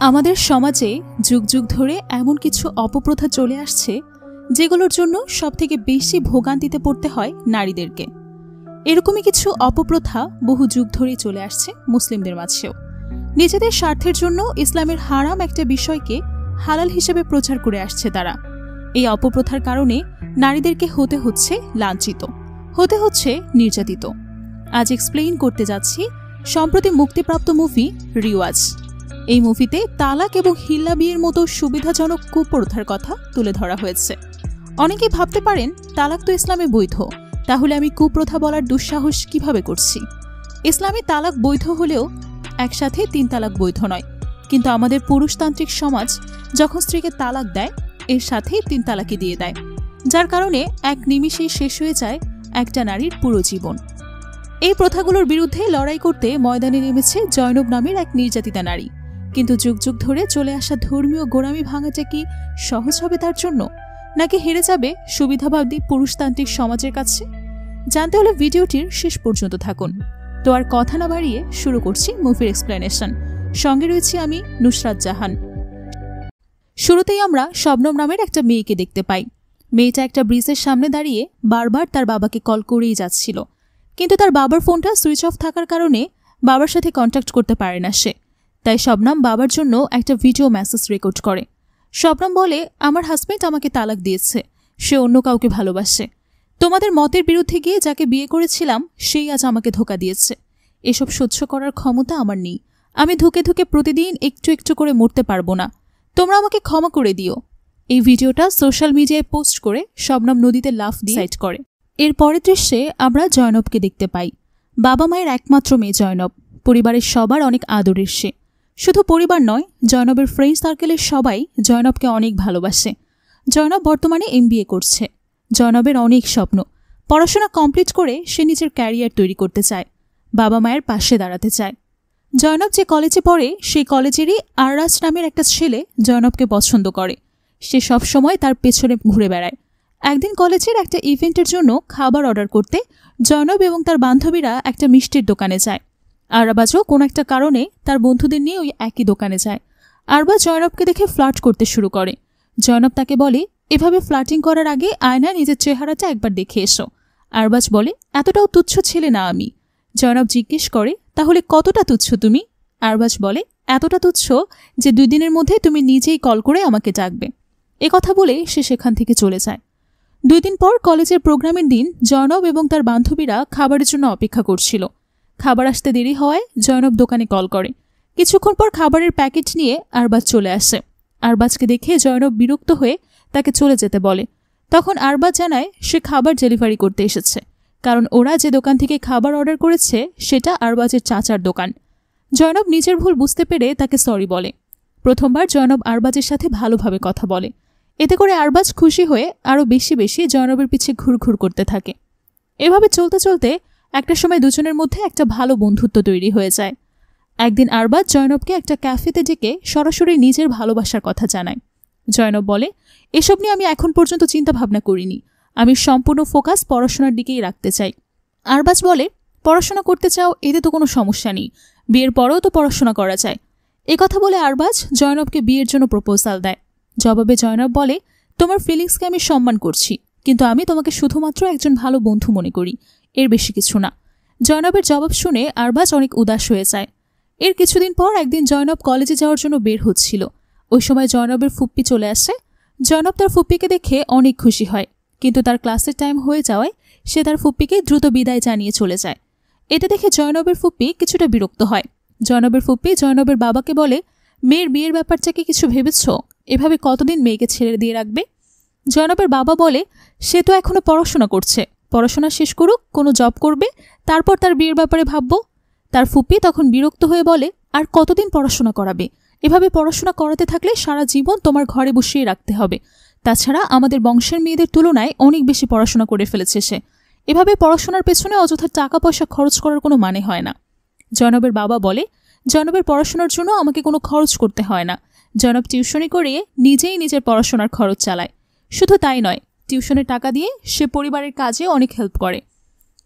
আমাদের সমাজে যুগ যুগ ধরে এমন কিছু অপপ্রথা চলে আসছে যেগুলোর জন্য সবথেকে বেশি ভোগান্তিতে পড়তে হয় নারীদেরকে। এরকমই কিছু অপপ্রথা বহু যুগ ধরেই চলে আসছে মুসলিমদের মাঝেও। নিজেদের স্বার্থের জন্য ইসলামের হারাম একটা বিষয়কে হালাল হিসেবে প্রচার করে আসছে তারা। এই অপপ্রথার কারণে নারীদেরকে হতে হচ্ছে লাঞ্ছিত, হতে হচ্ছে নির্যাতিত। আজ এক্সপ্লেইন করতে যাচ্ছি সম্প্রতি মুক্তিপ্রাপ্ত মুভি রিওয়াজ। এই মুভিতে তালাক এবং হিল্লা বিয়ের মতো সুবিধাজনক কুপ্রথার কথা তুলে ধরা হয়েছে। অনেকেই ভাবতে পারেন তালাক তো ইসলামে বৈধ, তাহলে আমি কুপ্রথা বলার দুঃসাহস কিভাবে করছি? ইসলামে তালাক বৈধ হলেও একসাথে 3 তালাক বৈধ নয়। কিন্তু আমাদের পুরুষতান্ত্রিক সমাজ যখন স্ত্রীকে তালাক দেয় এর সাথে 3 তালাকই দিয়ে দেয়, যার কারণে এক নিমিষেই শেষ হয়ে যায় একটা নারীর পুরো জীবন। এই প্রথাগুলোর বিরুদ্ধে লড়াই করতে ময়দানে নেমেছে জয়নব নামের এক নির্যাতিতা নারী। কিন্তু যুগ যুগ ধরে চলে আসা ধর্মীয় গোড়ামি ভাঙাটা কি সহজ হবে তার জন্য, নাকি হেরে যাবে সুবিধাবাদী পুরুষতান্ত্রিক সমাজের কাছে? জানতে হলে ভিডিওটির শেষ পর্যন্ত থাকুন। তো আর কথা না বাড়িয়ে শুরু করছি মুভির এক্সপ্লেনেশন। সঙ্গে রয়েছি আমি নুসরাত জাহান। শুরুতেই আমরা শবনম নামের একটা মেয়েকে দেখতে পাই। মেয়েটা একটা ব্রিজের সামনে দাঁড়িয়ে বারবার তার বাবাকে কল করেই যাচ্ছিল, কিন্তু তার বাবার ফোনটা সুইচ অফ থাকার কারণে বাবার সাথে কন্ট্যাক্ট করতে পারে না সে। তাই শবনম বাবার জন্য একটা ভিডিও মেসেজ রেকর্ড করে। শবনম বলে, আমার হাজবেন্ড আমাকে তালাক দিয়েছে, সে অন্য কাউকে ভালোবাসে। তোমাদের মতের বিরুদ্ধে গিয়ে যাকে বিয়ে করেছিলাম সেই আজ আমাকে ধোঁকা দিয়েছে। এসব সহ্য করার ক্ষমতা আমার নেই। আমি ধুকে ধুকে প্রতিদিন একটু একটু করে মরতে পারবো না। তোমরা আমাকে ক্ষমা করে দিও। এই ভিডিওটা সোশ্যাল মিডিয়ায় পোস্ট করে শবনম নদীতে লাফ দিয়ে সাইড করে। এর পরের দৃশ্যে আমরা জয়নবকে দেখতে পাই। বাবা মায়ের একমাত্র মেয়ে জয়নব। পরিবারের সবার অনেক আদরের সে। শুধু পরিবার নয়, জয়নবের ফ্রেন্ড সার্কেলের সবাই জয়নবকে অনেক ভালোবাসে। জয়নব বর্তমানে MBA করছে। জয়নবের অনেক স্বপ্ন। পড়াশোনা কমপ্লিট করে সে নিজের ক্যারিয়ার তৈরি করতে চায়, বাবা মায়ের পাশে দাঁড়াতে চায়। জয়নব যে কলেজে পড়ে সেই কলেজেরই আররাজ নামের একটা ছেলে জয়নবকে পছন্দ করে। সে সবসময় তার পেছনে ঘুরে বেড়ায়। একদিন কলেজের একটা ইভেন্টের জন্য খাবার অর্ডার করতে জয়নব এবং তার বান্ধবীরা একটা মিষ্টির দোকানে যায়। আরবাজও কোনো একটা কারণে তার বন্ধুদের নিয়ে ওই একই দোকানে যায়। আরবাজ জয়নবকে দেখে ফ্লার্ট করতে শুরু করে। জয়নব তাকে বলে, এভাবে ফ্লার্টিং করার আগে আয়নায় নিজের চেহারাটা একবার দেখে এসো। আরবাজ বলে, এতটাও তুচ্ছ ছেলে না আমি। জয়নব জিজ্ঞেস করে, তাহলে কতটা তুচ্ছ তুমি? আরবাজ বলে, এতটা তুচ্ছ যে 2 দিনের মধ্যে তুমি নিজেই কল করে আমাকে ডাকবে। কথা বলে সে সেখান থেকে চলে যায়। 2 দিন পর কলেজের প্রোগ্রামের দিন জয়নব এবং তার বান্ধবীরা খাবারের জন্য অপেক্ষা করছিল। খাবার আসতে দেরি হওয়ায় জয়নব দোকানে কল করে। কিছুক্ষণ পর খাবারের প্যাকেট নিয়ে আরবাজ চলে আসে। আরবাজকে দেখে জয়নব বিরক্ত হয়ে তাকে চলে যেতে বলে। তখন আরবাজ জানায় সে খাবার ডেলিভারি করতে এসেছে, কারণ ওরা যে দোকান থেকে খাবার অর্ডার করেছে সেটা আরবাজের চাচার দোকান। জয়নব নিজের ভুল বুঝতে পেরে তাকে সরি বলে। প্রথমবার জয়নব আরবাজের সাথে ভালোভাবে কথা বলে। এতে করে আরবাজ খুশি হয়ে আরও বেশি বেশি জয়নবের পিছে ঘুরঘুর করতে থাকে। এভাবে চলতে চলতে একটা সময় দুজনের মধ্যে একটা ভালো বন্ধুত্ব তৈরি হয়ে যায়। একদিন আরবাজ জয়নবকে একটা ক্যাফেতে ডেকে সরাসরি নিজের ভালোবাসার কথা জানায়। জয়নব বলে, এসব নিয়ে আমি এখন পর্যন্ত চিন্তা ভাবনা করিনি। আমি সম্পূর্ণ ফোকাস পড়াশোনার দিকেই রাখতে চাই। আরবাজ বলে, পড়াশোনা করতে চাও এতে তো কোনো সমস্যা নেই, বিয়ের পরেও তো পড়াশোনা করা যায়। কথা বলে আরবাজ জয়নবকে বিয়ের জন্য প্রপোজাল দেয়। জবাবে জয়নব বলে, তোমার ফিলিংসকে আমি সম্মান করছি, কিন্তু আমি তোমাকে শুধুমাত্র একজন ভালো বন্ধু মনে করি, এর বেশি কিছু না। জয়নবের জবাব শুনে আরবাজ অনেক উদাস হয়ে যায়। এর কিছুদিন পর একদিন জয়নব কলেজে যাওয়ার জন্য বের হচ্ছিল। ওই সময় জয়নবের ফুপ্পি চলে আসে। জয়নব তার ফুপ্পিকে দেখে অনেক খুশি হয়, কিন্তু তার ক্লাসের টাইম হয়ে যাওয়ায় সে তার ফুপ্পিকে দ্রুত বিদায় জানিয়ে চলে যায়। এটা দেখে জয়নবের ফুপ্পি কিছুটা বিরক্ত হয়। জয়নবের ফুপ্পি জয়নবের বাবাকে বলে, মেয়ের বিয়ের ব্যাপারটাকে কিছু ভেবেছ? এভাবে কতদিন মেয়েকে ছেড়ে দিয়ে রাখবে? জয়নবের বাবা বলে, সে তো এখনো পড়াশোনা করছে, পড়াশোনা শেষ করুক, কোনো জব করবে, তারপর তার বিয়ের ব্যাপারে ভাববো। তার ফুপ্পি তখন বিরক্ত হয়ে বলে, আর কতদিন পড়াশোনা করাবে? এভাবে পড়াশোনা করাতে থাকলে সারা জীবন তোমার ঘরে বসিয়ে রাখতে হবে। তাছাড়া আমাদের বংশের মেয়েদের তুলনায় অনেক বেশি পড়াশোনা করে ফেলেছে সে। এভাবে পড়াশোনার পেছনে অযথা টাকা পয়সা খরচ করার কোনো মানে হয় না। জয়নবের বাবা বলে, জয়নবের পড়াশোনার জন্য আমাকে কোনো খরচ করতে হয় না। জয়নব টিউশনি করিয়ে নিজেই নিজের পড়াশোনার খরচ চালায়। শুধু তাই নয়, টিউশনের টাকা দিয়ে সে পরিবারের কাজে অনেক হেল্প করে।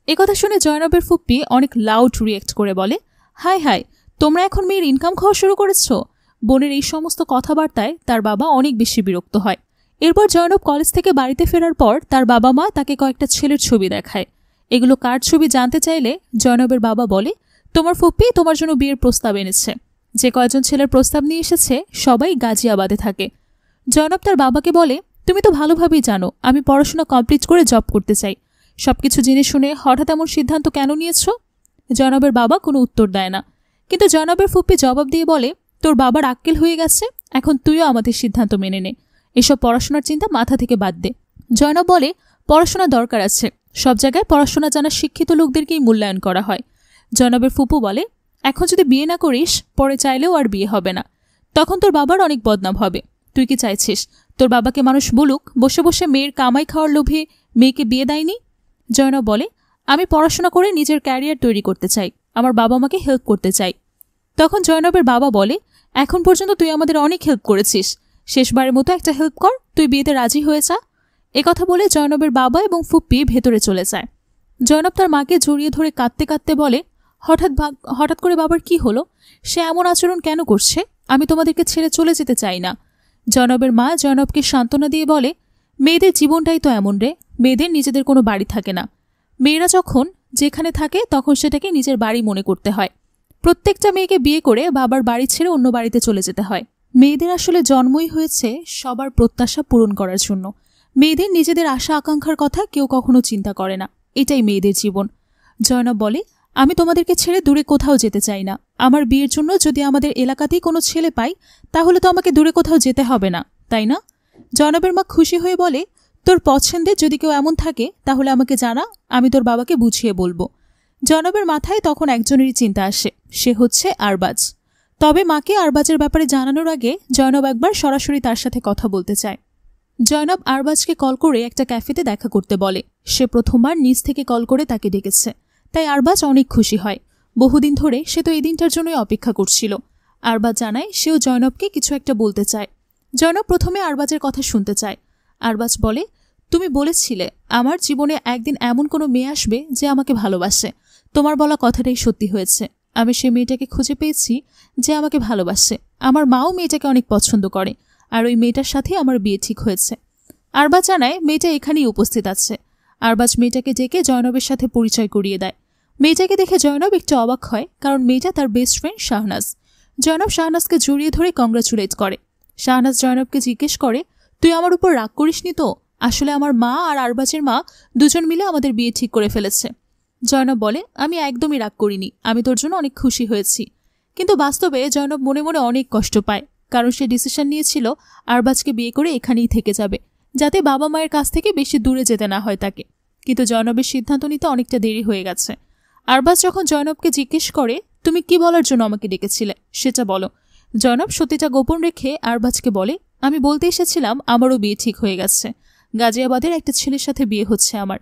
একথা শুনে জয়নবের ফুপ্পি অনেক লাউড রিয়েক্ট করে বলে, হায় হায়, তোমরা এখন মেয়ের ইনকাম খাওয়া শুরু করেছো? বোনের এই সমস্ত কথাবার্তায় তার বাবা অনেক বেশি বিরক্ত হয়। এরপর জয়নব কলেজ থেকে বাড়িতে ফেরার পর তার বাবা মা তাকে কয়েকটা ছেলের ছবি দেখায়। এগুলো কার ছবি জানতে চাইলে জয়নবের বাবা বলে, তোমার ফুপ্পি তোমার জন্য বিয়ের প্রস্তাব এনেছে। যে কয়েকজন ছেলের প্রস্তাব নিয়ে এসেছে সবাই গাজিয়াবাদে থাকে। জয়নব তার বাবাকে বলে, তুমি তো ভালোভাবেই জানো আমি পড়াশোনা কমপ্লিট করে জব করতে চাই। সবকিছু জেনে শুনে হঠাৎ এমন সিদ্ধান্ত কেন নিয়েছ? জয়নবের বাবা কোনো উত্তর দেয় না। কিন্তু জয়নবের ফুপ্পি জবাব দিয়ে বলে, তোর বাবার আক্কেল হয়ে গেছে, এখন তুইও আমাদের সিদ্ধান্ত মেনে নে। এসব পড়াশোনার চিন্তা মাথা থেকে বাদ দে। জয়নব বলে, পড়াশোনা দরকার আছে, সব জায়গায় পড়াশোনা জানা শিক্ষিত লোকদেরকেই মূল্যায়ন করা হয়। জয়নবের ফুপু বলে, এখন যদি বিয়ে না করিস পরে চাইলেও আর বিয়ে হবে না, তখন তোর বাবার অনেক বদনাম হবে। তুই কি চাইছিস তোর বাবাকে মানুষ বলুক বসে বসে মেয়ের কামাই খাওয়ার লোভে মেয়েকে বিয়ে দেয়নি? জয়নব বলে, আমি পড়াশোনা করে নিজের ক্যারিয়ার তৈরি করতে চাই, আমার বাবা মাকে হেল্প করতে চাই। তখন জয়নবের বাবা বলে, এখন পর্যন্ত তুই আমাদের অনেক হেল্প করেছিস, শেষবারের মতো একটা হেল্প কর, তুই বিয়েতে রাজি হয়ে যা। একথা বলে জয়নবের বাবা এবং ফুপ্পি ভেতরে চলে যায়। জয়নব তার মাকে জড়িয়ে ধরে কাঁদতে কাঁদতে বলে, হঠাৎ করে বাবার কি হলো? সে এমন আচরণ কেন করছে? আমি তোমাদেরকে ছেড়ে চলে যেতে চাই না। জয়নবের মা জয়নবকে সান্ত্বনা দিয়ে বলে, মেয়েদের জীবনটাই তো এমন রে, মেয়েদের নিজেদের কোনো বাড়ি থাকে না। মেয়েরা যখন যেখানে থাকে তখন সেটাকে নিজের বাড়ি মনে করতে হয়। প্রত্যেকটা মেয়েকে বিয়ে করে বাবার বাড়ি ছেড়ে অন্য বাড়িতে চলে যেতে হয়। মেয়েদের আসলে জন্মই হয়েছে সবার প্রত্যাশা পূরণ করার জন্য। মেয়েদের নিজেদের আশা আকাঙ্ক্ষার কথা কেউ কখনো চিন্তা করে না, এটাই মেয়েদের জীবন। জয়নব বলে, আমি তোমাদেরকে ছেড়ে দূরে কোথাও যেতে চাই না। আমার বিয়ের জন্য যদি আমাদের এলাকাতেই কোনো ছেলে পাই তাহলে তো আমাকে দূরে কোথাও যেতে হবে না, তাই না? জয়নবের মা খুশি হয়ে বলে, তোর পছন্দের যদি কেউ এমন থাকে তাহলে আমাকে জানা, আমি তোর বাবাকে বুঝিয়ে বলবো। জয়নবের মাথায় তখন একজনেরই চিন্তা আসে, সে হচ্ছে আরবাজ। তবে মাকে আরবাজের ব্যাপারে জানানোর আগে জয়নব একবার সরাসরি তার সাথে কথা বলতে চায়। জয়নব আরবাজকে কল করে একটা ক্যাফেতে দেখা করতে বলে। সে প্রথমবার নিজ থেকে কল করে তাকে ডেকেছে, তাই আরবাজ অনেক খুশি হয়। বহুদিন ধরে সে তো এই দিনটার জন্যই অপেক্ষা করছিল। আরবাজ জানায় সেও জয়নবকে কিছু একটা বলতে চায়। জয়নব প্রথমে আরবাজের কথা শুনতে চায়। আরবাজ বলে, তুমি বলেছিলে আমার জীবনে একদিন এমন কোনো মেয়ে আসবে যে আমাকে ভালোবাসে। তোমার বলা কথাটাই সত্যি হয়েছে। আমি সে মেয়েটাকে খুঁজে পেয়েছি যে আমাকে ভালোবাসে। আমার মাও মেয়েটাকে অনেক পছন্দ করে, আর ওই মেয়েটার সাথে আমার বিয়ে ঠিক হয়েছে। আরবাজ জানায় মেয়েটা এখানেই উপস্থিত আছে। আরবাজ মেয়েটাকে ডেকে জয়নবের সাথে পরিচয় করিয়ে দেয়। মেয়েটাকে দেখে জয়নব একটু অবাক হয়, কারণ মেয়েটা তার বেস্ট ফ্রেন্ড শাহনাজ। জয়নব শাহনাজকে জড়িয়ে ধরে কংগ্রাচুলেট করে। শাহনাজ জয়নবকে জিজ্ঞেস করে, তুই আমার উপর রাগ করিসনি তো? আসলে আমার মা আর আরবাজের মা দুজন মিলে আমাদের বিয়ে ঠিক করে ফেলেছে। জয়নব বলে, আমি একদমই রাগ করিনি, আমি তোর জন্য অনেক খুশি হয়েছি। কিন্তু বাস্তবে জয়নব মনে মনে অনেক কষ্ট পায়, কারণ সে ডিসিশন নিয়েছিল আরবাজকে বিয়ে করে এখানেই থেকে যাবে, যাতে বাবা মায়ের কাছ থেকে বেশি দূরে যেতে না হয় তাকে। কিন্তু জয়নবের সিদ্ধান্ত নিতে অনেকটা দেরি হয়ে গেছে। আরবাজ যখন জয়নবকে জিজ্ঞেস করে, তুমি কি বলার জন্য আমাকে ডেকেছিলে সেটা বলো। জয়নব সত্যিটা গোপন রেখে আরবাজকে বলে, আমি বলতে এসেছিলাম আমারও বিয়ে ঠিক হয়ে গেছে, গাজিয়াবাদের একটা ছেলের সাথে বিয়ে হচ্ছে আমার।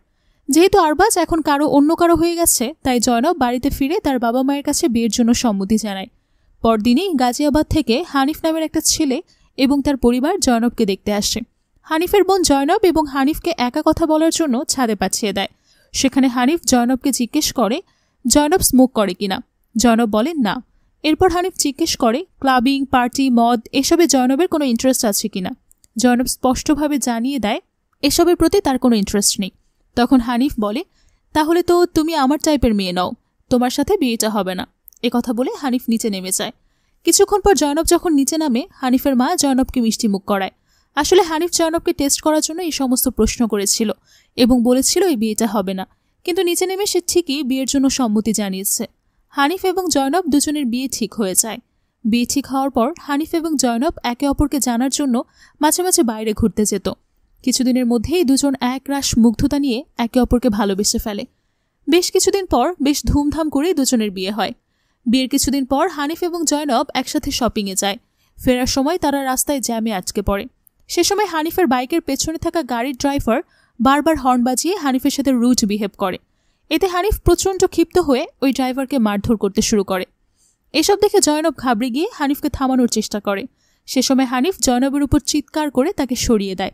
যেহেতু আরবাজ এখন অন্য কারো হয়ে গেছে, তাই জয়নব বাড়িতে ফিরে তার বাবা মায়ের কাছে বিয়ের জন্য সম্মতি জানায়। পরদিনই গাজিয়াবাদ থেকে হানিফ নামের একটা ছেলে এবং তার পরিবার জয়নবকে দেখতে আসে। হানিফের বোন জয়নব এবং হানিফকে একা কথা বলার জন্য ছাদে পাঠিয়ে দেয়। সেখানে হানিফ জয়নবকে জিজ্ঞেস করে জয়নব স্মোক করে কিনা। জয়নব বলে না। এরপর হানিফ জিজ্ঞেস করে ক্লাবিং, পার্টি, মদ এসবে জয়নবের কোনো ইন্টারেস্ট আছে কিনা। জয়নব স্পষ্টভাবে জানিয়ে দেয় এসবের প্রতি তার কোনো ইন্টারেস্ট নেই। তখন হানিফ বলে, তাহলে তো তুমি আমার টাইপের মেয়ে নও, তোমার সাথে বিয়েটা হবে না। একথা বলে হানিফ নিচে নেমে যায়। কিছুক্ষণ পর জয়নব যখন নিচে নামে, হানিফের মা জয়নবকে মিষ্টি মুখ করায়। আসলে হানিফ জয়নবকে টেস্ট করার জন্য এই সমস্ত প্রশ্ন করেছিল এবং বলেছিল এই বিয়েটা হবে না, কিন্তু নিচে নেমে সে ঠিকই বিয়ের জন্য সম্মতি জানিয়েছে। হানিফ এবং জয়নব দুজনের বিয়ে ঠিক হয়ে যায়। বিয়ে ঠিক হওয়ার পর হানিফ এবং জয়নব একে অপরকে জানার জন্য মাঝে মাঝে বাইরে ঘুরতে যেত। কিছুদিনের মধ্যেই দুজন এক রাশ মুগ্ধতা নিয়ে একে অপরকে ভালোবেসে ফেলে। বেশ কিছুদিন পর বেশ ধুমধাম করে দুজনের বিয়ে হয়। বিয়ের কিছুদিন পর হানিফ এবং জয়নব একসাথে শপিংয়ে যায়। ফেরার সময় তারা রাস্তায় জ্যামে আটকে পড়ে। সে সময় হানিফের বাইকের পেছনে থাকা গাড়ির ড্রাইভার বারবার হর্ন বাজিয়ে হানিফের সাথে রুড বিহেভ করে। এতে হানিফ প্রচণ্ড ক্ষিপ্ত হয়ে ওই ড্রাইভারকে মারধর করতে শুরু করে। এসব দেখে জয়নব ঘাবড়ে গিয়ে হানিফকে থামানোর চেষ্টা করে। সে সময় হানিফ জয়নবের উপর চিৎকার করে তাকে সরিয়ে দেয়।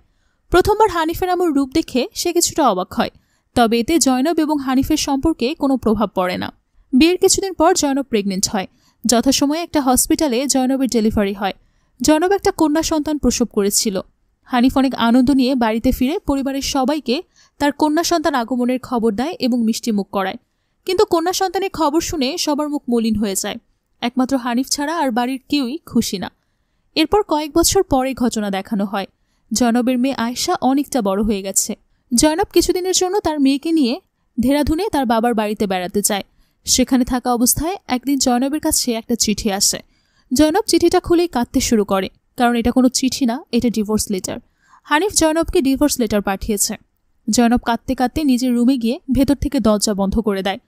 প্রথমবার হানিফের এমন রূপ দেখে সে কিছুটা অবাক হয়, তবে এতে জয়নব এবং হানিফের সম্পর্কে কোনো প্রভাব পড়ে না। বিয়ের কিছুদিন পর জয়নব প্রেগনেন্ট হয়। যথাসময়ে একটা হসপিটালে জয়নবের ডেলিভারি হয়। জয়নব একটা কন্যা সন্তান প্রসব করেছিল। হানিফ অনেক আনন্দ নিয়ে বাড়িতে ফিরে পরিবারের সবাইকে তার কন্যা সন্তান আগমনের খবর দেয় এবং মিষ্টিমুখ করায়। কিন্তু কন্যা সন্তানের খবর শুনে সবার মুখ মলিন হয়ে যায়। একমাত্র হানিফ ছাড়া আর বাড়ির কেউই খুশি না। এরপর কয়েক বছর পরে ঘটনা দেখানো হয়। জয়নবের মেয়ে আয়েশা অনেকটা বড় হয়ে গেছে। জয়নব কিছুদিনের জন্য তার মেয়েকে নিয়ে দেহরাদুনে তার বাবার বাড়িতে বেড়াতে যায়। সেখানে থাকা অবস্থায় একদিন জয়নবের কাছে একটা চিঠি আসে। জয়নব চিঠিটা খুলেই কাঁদতে শুরু করে, কারণ এটা কোনো চিঠি না, এটা ডিভোর্স লেটার। হানিফ জয়নবকে ডিভোর্স লেটার পাঠিয়েছে। জয়নব কাঁদতে কাঁদতে নিজের রুমে গিয়ে ভেতর থেকে দরজা বন্ধ করে দেয়।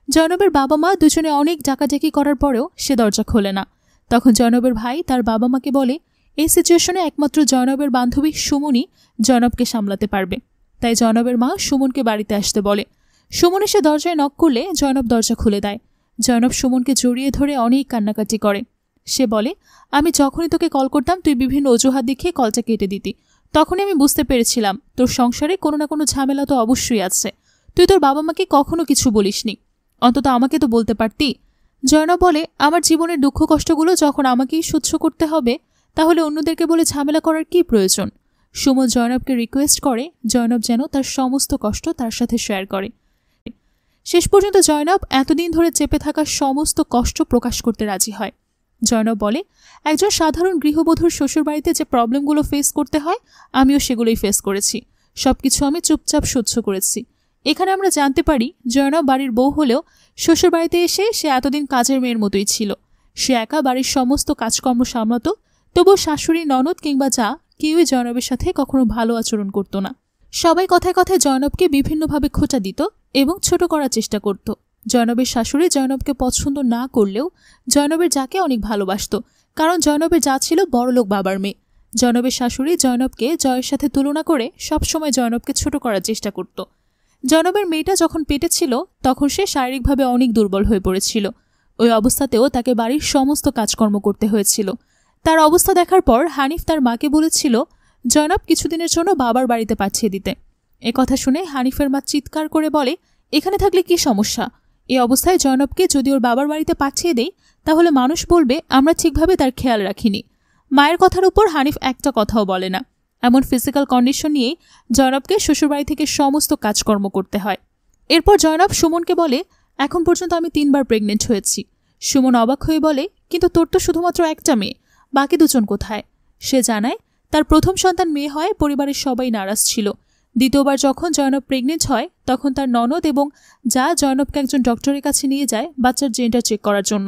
জয়নবের বাবা মা দুজনে অনেক ডাকাডাকি করার পরেও সে দরজা খোলে না। তখন জয়নবের ভাই তার বাবা মাকে বলে এই সিচুয়েশনে একমাত্র জয়নবের বান্ধবী সুমনই জয়নবকে সামলাতে পারবে। তাই জয়নবের মা সুমনকে বাড়িতে আসতে বলে। সুমন এসে দরজায় নক করলে জয়নব দরজা খুলে দেয়। জয়নব সুমনকে জড়িয়ে ধরে অনেক কান্নাকাটি করে। সে বলে, আমি যখনই তোকে কল করতাম তুই বিভিন্ন অজুহাত দেখিয়ে কলটা কেটে দিতি। তখনই আমি বুঝতে পেরেছিলাম তোর সংসারে কোনো না কোনো ঝামেলা তো অবশ্যই আছে। তুই তোর বাবা মাকে কখনো কিছু বলিসনি, অন্তত আমাকে তো বলতে পারতি। জয়নব বলে, আমার জীবনের দুঃখ কষ্টগুলো যখন আমাকেই সহ্য করতে হবে, তাহলে অন্যদেরকে বলে ঝামেলা করার কি প্রয়োজন। সুমন জয়নবকে রিকোয়েস্ট করে জয়নব যেন তার সমস্ত কষ্ট তার সাথে শেয়ার করে। শেষ পর্যন্ত জয়নব এতদিন ধরে চেপে থাকা সমস্ত কষ্ট প্রকাশ করতে রাজি হয়। জয়নব বলে, একজন সাধারণ গৃহবধূর শ্বশুরবাড়িতে যে প্রবলেমগুলো ফেস করতে হয় আমিও সেগুলোই ফেস করেছি। সবকিছু আমি চুপচাপ সহ্য করেছি। এখানে আমরা জানতে পারি জয়নব বাড়ির বউ হলেও শ্বশুরবাড়িতে এসে সে এতদিন কাজের মেয়ের মতোই ছিল। সে একা বাড়ির সমস্ত কাজকর্ম সামলাত, তবুও শাশুড়ি, ননদ কিংবা যা কেউই জয়নবের সাথে কখনো ভালো আচরণ করত না। সবাই কথায় কথায় জয়নবকে বিভিন্নভাবে খোঁচা দিত এবং ছোট করার চেষ্টা করত। জয়নবের শাশুড়ি জয়নবকে পছন্দ না করলেও জয়নবের যাকে অনেক ভালোবাসত, কারণ জয়নবের যা ছিল বড়লোক বাবার মেয়ে। জয়নবের শাশুড়ি জয়নবকে জয়ের সাথে তুলনা করে সবসময় জয়নবকে ছোট করার চেষ্টা করত। জয়নবের মেয়েটা যখন পেটে ছিল তখন সে শারীরিকভাবে অনেক দুর্বল হয়ে পড়েছিল। ওই অবস্থাতেও তাকে বাড়ির সমস্ত কাজকর্ম করতে হয়েছিল। তার অবস্থা দেখার পর হানিফ তার মাকে বলেছিল জয়নব কিছুদিনের জন্য বাবার বাড়িতে পাঠিয়ে দিতে। কথা শুনে হানিফের মা চিৎকার করে বলে, এখানে থাকলে কি সমস্যা? এই অবস্থায় জয়নবকে যদি ওর বাবার বাড়িতে পাঠিয়ে দেই তাহলে মানুষ বলবে আমরা ঠিকভাবে তার খেয়াল রাখিনি। মায়ের কথার উপর হানিফ একটা কথাও বলে না। এমন ফিজিক্যাল কন্ডিশন নিয়েই জয়নবকে শ্বশুরবাড়ি থেকে সমস্ত কাজকর্ম করতে হয়। এরপর জয়নব সুমনকে বলে, এখন পর্যন্ত আমি 3 বার প্রেগনেন্ট হয়েছি। সুমন অবাক হয়ে বলে, কিন্তু তোর তো শুধুমাত্র একটা মেয়ে, বাকি 2 জন কোথায়? সে জানায় তার প্রথম সন্তান মেয়ে হয় পরিবারের সবাই নারাজ ছিল। দ্বিতীয়বার যখন জয়নব প্রেগনেন্ট হয় তখন তার ননদ এবং যা জয়নবকে একজন ডক্টরের কাছে নিয়ে যায় বাচ্চার জেন্ডার চেক করার জন্য।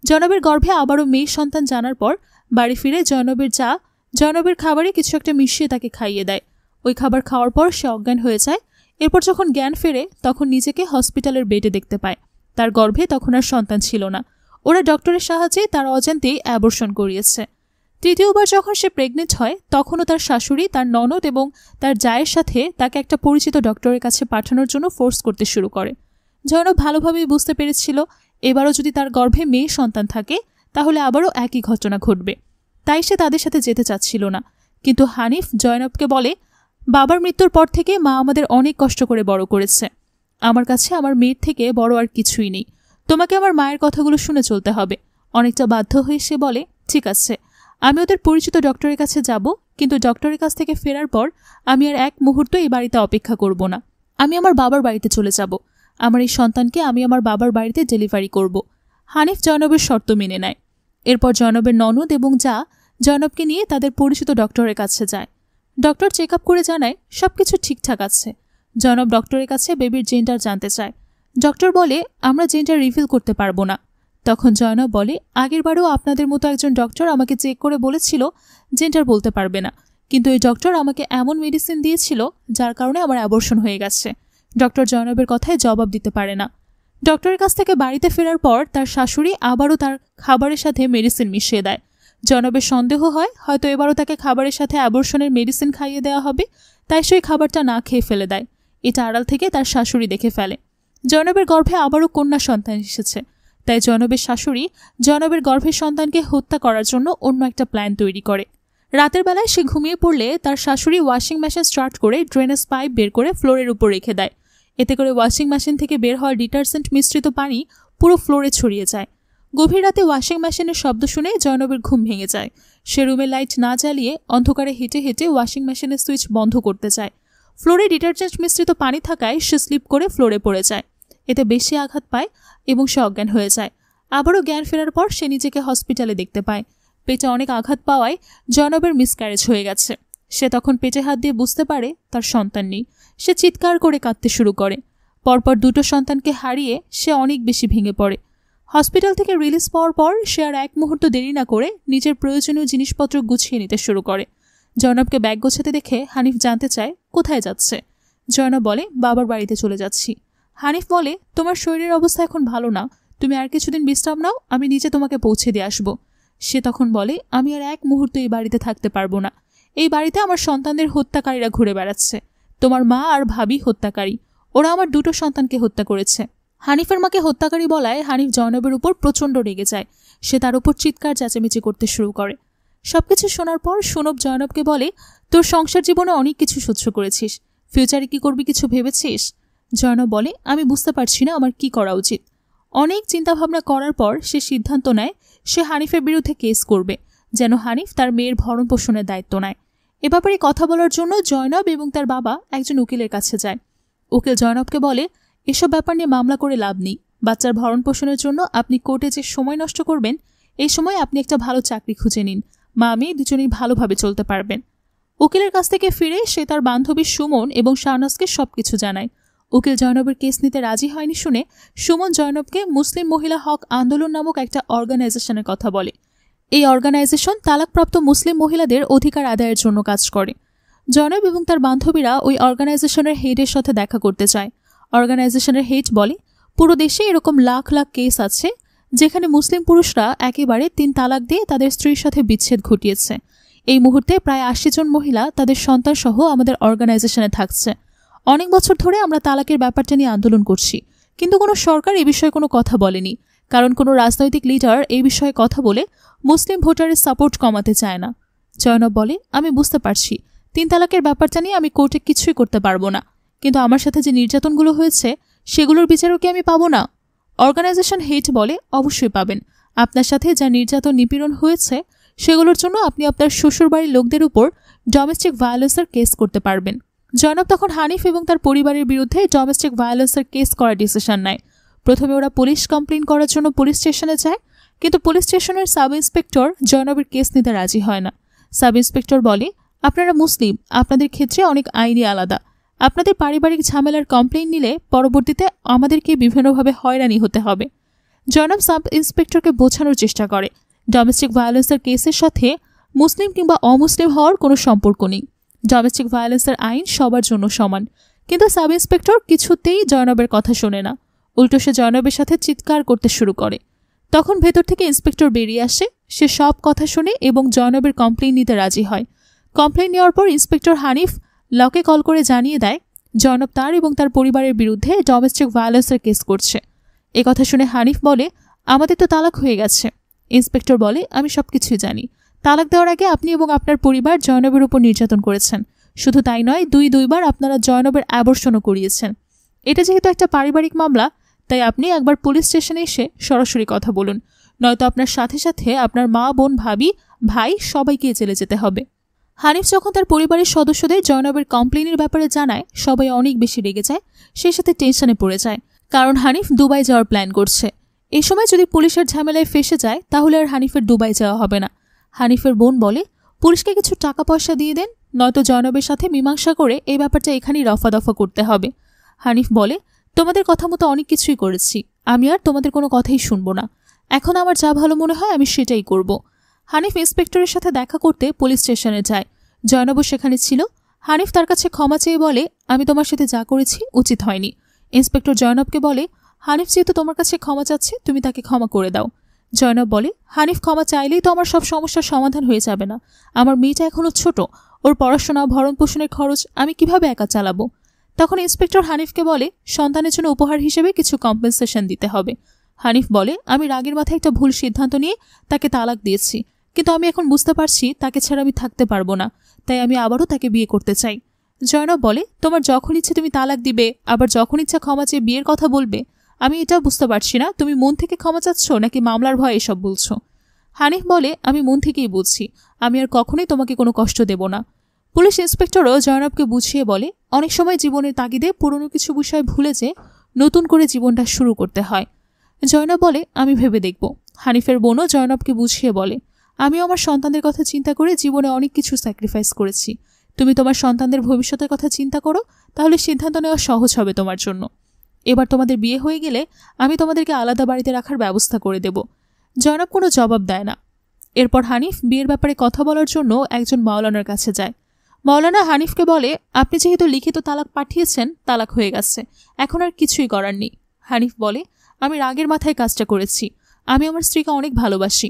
জয়নবের গর্ভে আবারও মেয়ে সন্তান জানার পর বাড়ি ফিরে জয়নবের যা জয়নবের খাবারে কিছু একটা মিশিয়ে তাকে খাইয়ে দেয়। ওই খাবার খাওয়ার পর সে অজ্ঞান হয়ে যায়। এরপর যখন জ্ঞান ফেরে তখন নিজেকে হসপিটালের বেডে দেখতে পায়। তার গর্ভে তখন আর সন্তান ছিল না। ওরা ডক্টরের সাহায্যে তার অজান্তেই অ্যাবর্শন করিয়েছে। তৃতীয়বার যখন সে প্রেগনেন্ট হয় তখনও তার শাশুড়ি, তার ননদ এবং তার জায়ের সাথে তাকে একটা পরিচিত ডক্টরের কাছে পাঠানোর জন্য ফোর্স করতে শুরু করে। জয়নব ভালোভাবেই বুঝতে পেরেছিল এবারও যদি তার গর্ভে মেয়ে সন্তান থাকে তাহলে আবারও একই ঘটনা ঘটবে। তাই সে তাদের সাথে যেতে চাচ্ছিল না। কিন্তু হানিফ জয়নবকে বলে, বাবার মৃত্যুর পর থেকে মা আমাদের অনেক কষ্ট করে বড় করেছে। আমার কাছে আমার মেয়ের থেকে বড় আর কিছুই নেই। তোমাকে আমার মায়ের কথাগুলো শুনে চলতে হবে। অনেকটা বাধ্য হয়ে সে বলে, ঠিক আছে, আমি ওদের পরিচিত ডক্টরের কাছে যাব, কিন্তু ডক্টরের কাছ থেকে ফেরার পর আমি আর এক মুহূর্ত এই বাড়িতে অপেক্ষা করব না। আমি আমার বাবার বাড়িতে চলে যাব। আমার এই সন্তানকে আমি আমার বাবার বাড়িতে ডেলিভারি করব। হানিফ জয়নবের শর্ত মেনে নেয়। এরপর জয়নবের ননদ এবং যা জয়নবকে নিয়ে তাদের পরিচিত ডক্টরের কাছে যায়। ডক্টর চেক আপ করে জানায় সবকিছু ঠিকঠাক আছে। জয়নব ডক্টরের কাছে বেবির জেন্ডার জানতে চায়। ডক্টর বলে, আমরা জেন্ডার রিভিল করতে পারবো না। তখন জয়নব বলে, আগেরবারও আপনাদের মতো একজন ডক্টর আমাকে চেক করে বলেছিল জেন্ডার বলতে পারবে না, কিন্তু এই ডক্টর আমাকে এমন মেডিসিন দিয়েছিল যার কারণে আমার অ্যাবর্শন হয়ে গেছে। ডক্টর জয়নবের কথায় জবাব দিতে পারে না। ডক্টরের কাছ থেকে বাড়িতে ফেরার পর তার শাশুড়ি আবারও তার খাবারের সাথে মেডিসিন মিশিয়ে দেয়। জয়নবের সন্দেহ হয় হয়তো এবারও তাকে খাবারের সাথে অ্যাবর্শনের মেডিসিন খাইয়ে দেওয়া হবে, তাই সেই খাবারটা না খেয়ে ফেলে দেয়। এটা আড়াল থেকে তার শাশুড়ি দেখে ফেলে। জয়নবের গর্ভে আবারও কন্যা সন্তান এসেছে, তাই জয়নবের শাশুড়ি জয়নবের গর্ভের সন্তানকে হত্যা করার জন্য অন্য একটা প্ল্যান তৈরি করে। রাতের বেলায় সে ঘুমিয়ে পড়লে তার শাশুড়ি ওয়াশিং মেশিন স্টার্ট করে ড্রেনেজ পাইপ বের করে ফ্লোরের উপর রেখে দেয়। এতে করে ওয়াশিং মেশিন থেকে বের হওয়া ডিটারজেন্ট মিশ্রিত পানি পুরো ফ্লোরে ছড়িয়ে যায়। গভীর রাতে ওয়াশিং মেশিনের শব্দ শুনে জয়নবের ঘুম ভেঙে যায়। সে রুমে লাইট না জ্বালিয়ে অন্ধকারে হেঁটে হেঁটে ওয়াশিং মেশিনের সুইচ বন্ধ করতে চায়। ফ্লোরে ডিটারজেন্ট মিশ্রিত পানি থাকায় সে স্লিপ করে ফ্লোরে পড়ে যায়। এতে বেশি আঘাত পায় এবং সে অজ্ঞান হয়ে যায়। আবারও জ্ঞান ফেরার পর সে নিজেকে হসপিটালে দেখতে পায়। পেটে অনেক আঘাত পাওয়ায় জয়নবের মিসক্যারেজ হয়ে গেছে। সে তখন পেটে হাত দিয়ে বুঝতে পারে তার সন্তান নেই। সে চিৎকার করে কাঁদতে শুরু করে। পরপর 2টো সন্তানকে হারিয়ে সে অনেক বেশি ভেঙে পড়ে। হসপিটাল থেকে রিলিজ পাওয়ার পর সে আর এক মুহূর্ত দেরি না করে নিজের প্রয়োজনীয় জিনিসপত্র গুছিয়ে নিতে শুরু করে। জয়নবকে ব্যাগ গোছাতে দেখে হানিফ জানতে চায় কোথায় যাচ্ছে। জয়নব বলে বাবার বাড়িতে চলে যাচ্ছি। হানিফ বলে তোমার শরীরের অবস্থা এখন ভালো না, তুমি আর কিছুদিন বিশ্রাম নাও, আমি নিজে তোমাকে পৌঁছে দিয়ে আসবো। সে তখন বলে আমি আর এক মুহূর্ত এই বাড়িতে থাকতে পারবো না। এই বাড়িতে আমার সন্তানদের হত্যাকারীরা ঘুরে বেড়াচ্ছে। তোমার মা আর ভাবি হত্যাকারী, ওরা আমার 2টো সন্তানকে হত্যা করেছে। হানিফের মাকে হত্যাকারী বলায় হানিফ জয়নবের উপর প্রচণ্ড রেগে যায়। সে তার উপর চিৎকার চেঁচামেচি করতে শুরু করে। সবকিছু শোনার পর সুনব জয়নবকে বলে তোর সংসার জীবনে অনেক কিছু সহ্য করেছিস, ফিউচারে কি করবি কিছু ভেবেছিস? জয়নব বলে আমি বুঝতে পারছি না আমার কি করা উচিত। অনেক চিন্তাভাবনা করার পর সে সিদ্ধান্ত নেয় সে হানিফের বিরুদ্ধে কেস করবে, যেন হানিফ তার মেয়ের ভরণ পোষণের দায়িত্ব নেয়। এ ব্যাপারে কথা বলার জন্য জয়নব এবং তার বাবা একজন উকিলের কাছে যায়। উকিল জয়নবকে বলে এসব ব্যাপার নিয়ে মামলা করে লাভ নেই। বাচ্চার ভরণ পোষণের জন্য আপনি কোর্টে যে সময় নষ্ট করবেন, এই সময় আপনি একটা ভালো চাকরি খুঁজে নিন, মা মেয়ে দুজনেই ভালোভাবে চলতে পারবেন। উকিলের কাছ থেকে ফিরে সে তার বান্ধবী সুমন এবং শাহনাজকে সবকিছু জানায়। উকিল জয়নবের কেস নিতে রাজি হয়নি শুনে সুমন জয়নবকে মুসলিম মহিলা হক আন্দোলন নামক একটা অর্গানাইজেশনের কথা বলে। এই অর্গানাইজেশন তালাকপ্রাপ্ত মুসলিম মহিলাদের অধিকার আদায়ের জন্য কাজ করে। জয়নব এবং তার বান্ধবীরা ওই অর্গানাইজেশনের হেডের সাথে দেখা করতে চায়। অর্গানাইজেশনের হেড বলে পুরো দেশে এরকম লাখ লাখ কেস আছে যেখানে মুসলিম পুরুষরা একেবারে 3 তালাক দিয়ে তাদের স্ত্রীর সাথে বিচ্ছেদ ঘটিয়েছে। এই মুহূর্তে প্রায় 80 জন মহিলা তাদের সন্তান সহ আমাদের অর্গানাইজেশনে থাকছে। অনেক বছর ধরে আমরা তালাকের ব্যাপারটা নিয়ে আন্দোলন করছি, কিন্তু কোনো সরকার এই বিষয়ে কোনো কথা বলেনি, কারণ কোনো রাজনৈতিক লিডার এই বিষয়ে কথা বলে মুসলিম ভোটারের সাপোর্ট কমাতে চায় না। জয়নব বলে আমি বুঝতে পারছি 3 তালাকের ব্যাপারটা নিয়ে আমি কোর্টে কিছুই করতে পারবো না, কিন্তু আমার সাথে যে নির্যাতনগুলো হয়েছে সেগুলোর বিচারও কি আমি পাবো না? অর্গানাইজেশন হেড বলে অবশ্যই পাবেন। আপনার সাথে যা নির্যাতন নিপীড়ন হয়েছে সেগুলোর জন্য আপনি আপনার শ্বশুরবাড়ির লোকদের উপর ডোমেস্টিক ভায়োলেন্সের কেস করতে পারবেন। জয়নব তখন হানিফ এবং তার পরিবারের বিরুদ্ধে ডোমেস্টিক ভায়োলেন্সের কেস করার ডিসিশন নেয়। প্রথমে ওরা পুলিশ কমপ্লেন করার জন্য পুলিশ স্টেশনে যায়, কিন্তু পুলিশ স্টেশনের সাব ইন্সপেক্টর জয়নবের কেস নিতে রাজি হয় না। সাব ইন্সপেক্টর বলে আপনারা মুসলিম, আপনাদের ক্ষেত্রে অনেক আইনি আলাদা। আপনাদের পারিবারিক ঝামেলার কমপ্লেন নিলে পরবর্তীতে আমাদেরকে বিভিন্নভাবে হয়রানি হতে হবে। জয়নব সাব ইন্সপেক্টরকে বোঝানোর চেষ্টা করে ডোমেস্টিক ভায়োলেন্সের কেসের সাথে মুসলিম কিংবা অমুসলিম হওয়ার কোনো সম্পর্ক নেই। ডোমেস্টিক ভায়োলেন্সের আইন সবার জন্য সমান। কিন্তু সাব ইন্সপেক্টর কিছুতেই জয়নবের কথা শোনে না। উল্টো সে জয়নবের সাথে চিৎকার করতে শুরু করে। তখন ভেতর থেকে ইন্সপেক্টর বেরিয়ে আসে। সে সব কথা শুনে এবং জয়নবের কমপ্লেন নিতে রাজি হয়। কমপ্লেন নেওয়ার পর ইন্সপেক্টর হানিফ লকে কল করে জানিয়ে দেয় জয়নব তার এবং তার পরিবারের বিরুদ্ধে ডোমেস্টিক ভায়োলেন্সের কেস করছে। এ কথা শুনে হানিফ বলে আমাদের তো তালাক হয়ে গেছে। ইন্সপেক্টর বলে আমি সবকিছুই জানি। তালাক দেওয়ার আগে আপনি এবং আপনার পরিবার জয়নবের উপর নির্যাতন করেছেন। শুধু তাই নয়, 2বার আপনারা জয়নবের অ্যাবর্শনও করিয়েছেন। এটা যেহেতু একটা পারিবারিক মামলা, তাই আপনি একবার পুলিশ স্টেশনে এসে সরাসরি কথা বলুন, নয়তো আপনার সাথে সাথে আপনার মা, বোন, ভাবি, ভাই সবাইকে জেলে যেতে হবে। হানিফ যখন তার পরিবারের সদস্যদের জয়নবের কমপ্লেনের ব্যাপারে জানায়, সবাই অনেক বেশি রেগে যায়। সেই সাথে টেনশনে পড়ে যায়, কারণ হানিফ দুবাই যাওয়ার প্ল্যান করছে। এই সময় যদি পুলিশের ঝামেলায় ফেসে যায় তাহলে আর হানিফের দুবাই যাওয়া হবে না। হানিফের বোন বলে পুলিশকে কিছু টাকা পয়সা দিয়ে দেন, নয়তো জয়নবের সাথে মীমাংসা করে এই ব্যাপারটা এখানেই রফাদফা করতে হবে। হানিফ বলে তোমাদের কথা মতো অনেক কিছুই করেছি, আমি আর তোমাদের কোনো কথাই শুনবো না। এখন আমার যা ভালো মনে হয় আমি সেটাই করব। হানিফ ইন্সপেক্টরের সাথে দেখা করতে পুলিশ স্টেশনে যায়। জয়নবও সেখানে ছিল। হানিফ তার কাছে ক্ষমা চেয়ে বলে আমি তোমার সাথে যা করেছি উচিত হয়নি। ইন্সপেক্টর জয়নবকে বলে হানিফ যেহেতু তোমার কাছে ক্ষমা চাচ্ছে, তুমি তাকে ক্ষমা করে দাও। জয়নব বলে হানিফ ক্ষমা চাইলেই তো আমার সব সমস্যার সমাধান হয়ে যাবে না। আমার মেয়েটা এখনো ছোট, ওর পড়াশোনা, ভরণ পোষণের খরচ আমি কিভাবে একা চালাবো? তখন ইন্সপেক্টর হানিফকে বলে সন্তানের জন্য উপহার হিসেবে কিছু কম্পেনসেশন দিতে হবে। হানিফ বলে আমি রাগের মাথায় একটা ভুল সিদ্ধান্ত নিয়ে তাকে তালাক দিয়েছি, কিন্তু আমি এখন বুঝতে পারছি তাকে ছাড়া আমি থাকতে পারবো না, তাই আমি আবারও তাকে বিয়ে করতে চাই। জয়নব বলে তোমার যখন ইচ্ছে তুমি তালাক দিবে, আবার যখন ইচ্ছা ক্ষমা চেয়ে বিয়ের কথা বলবে। আমি এটাও বুঝতে পারছি না তুমি মন থেকে ক্ষমা চাচ্ছ নাকি মামলার ভয়ে এসব বলছো। হানিফ বলে, আমি মন থেকেই বলছি, আমি আর কখনোই তোমাকে কোনো কষ্ট দেব না। পুলিশ ইন্সপেক্টরও জয়নবকে বুঝিয়ে বলে, অনেক সময় জীবনের তাগিদে পুরনো কিছু বিষয় ভুলে যে নতুন করে জীবনটা শুরু করতে হয়। জয়নব বলে, আমি ভেবে দেখব। হানিফের বোনও জয়নবকে বুঝিয়ে বলে, আমিও আমার সন্তানদের কথা চিন্তা করে জীবনে অনেক কিছু স্যাক্রিফাইস করেছি। তুমি তোমার সন্তানদের ভবিষ্যতের কথা চিন্তা করো, তাহলে সিদ্ধান্ত নেওয়া সহজ হবে তোমার জন্য। এবার তোমাদের বিয়ে হয়ে গেলে আমি তোমাদেরকে আলাদা বাড়িতে রাখার ব্যবস্থা করে দেব। জয়নব কোনো জবাব দেয় না। এরপর হানিফ বিয়ের ব্যাপারে কথা বলার জন্য একজন মাওলানার কাছে যায়। মাওলানা হানিফকে বলে, আপনি যেহেতু লিখিত তালাক পাঠিয়েছেন, তালাক হয়ে গেছে, এখন আর কিছুই করার নেই। হানিফ বলে, আমি রাগের মাথায় কাজটা করেছি, আমি আমার স্ত্রীকে অনেক ভালোবাসি।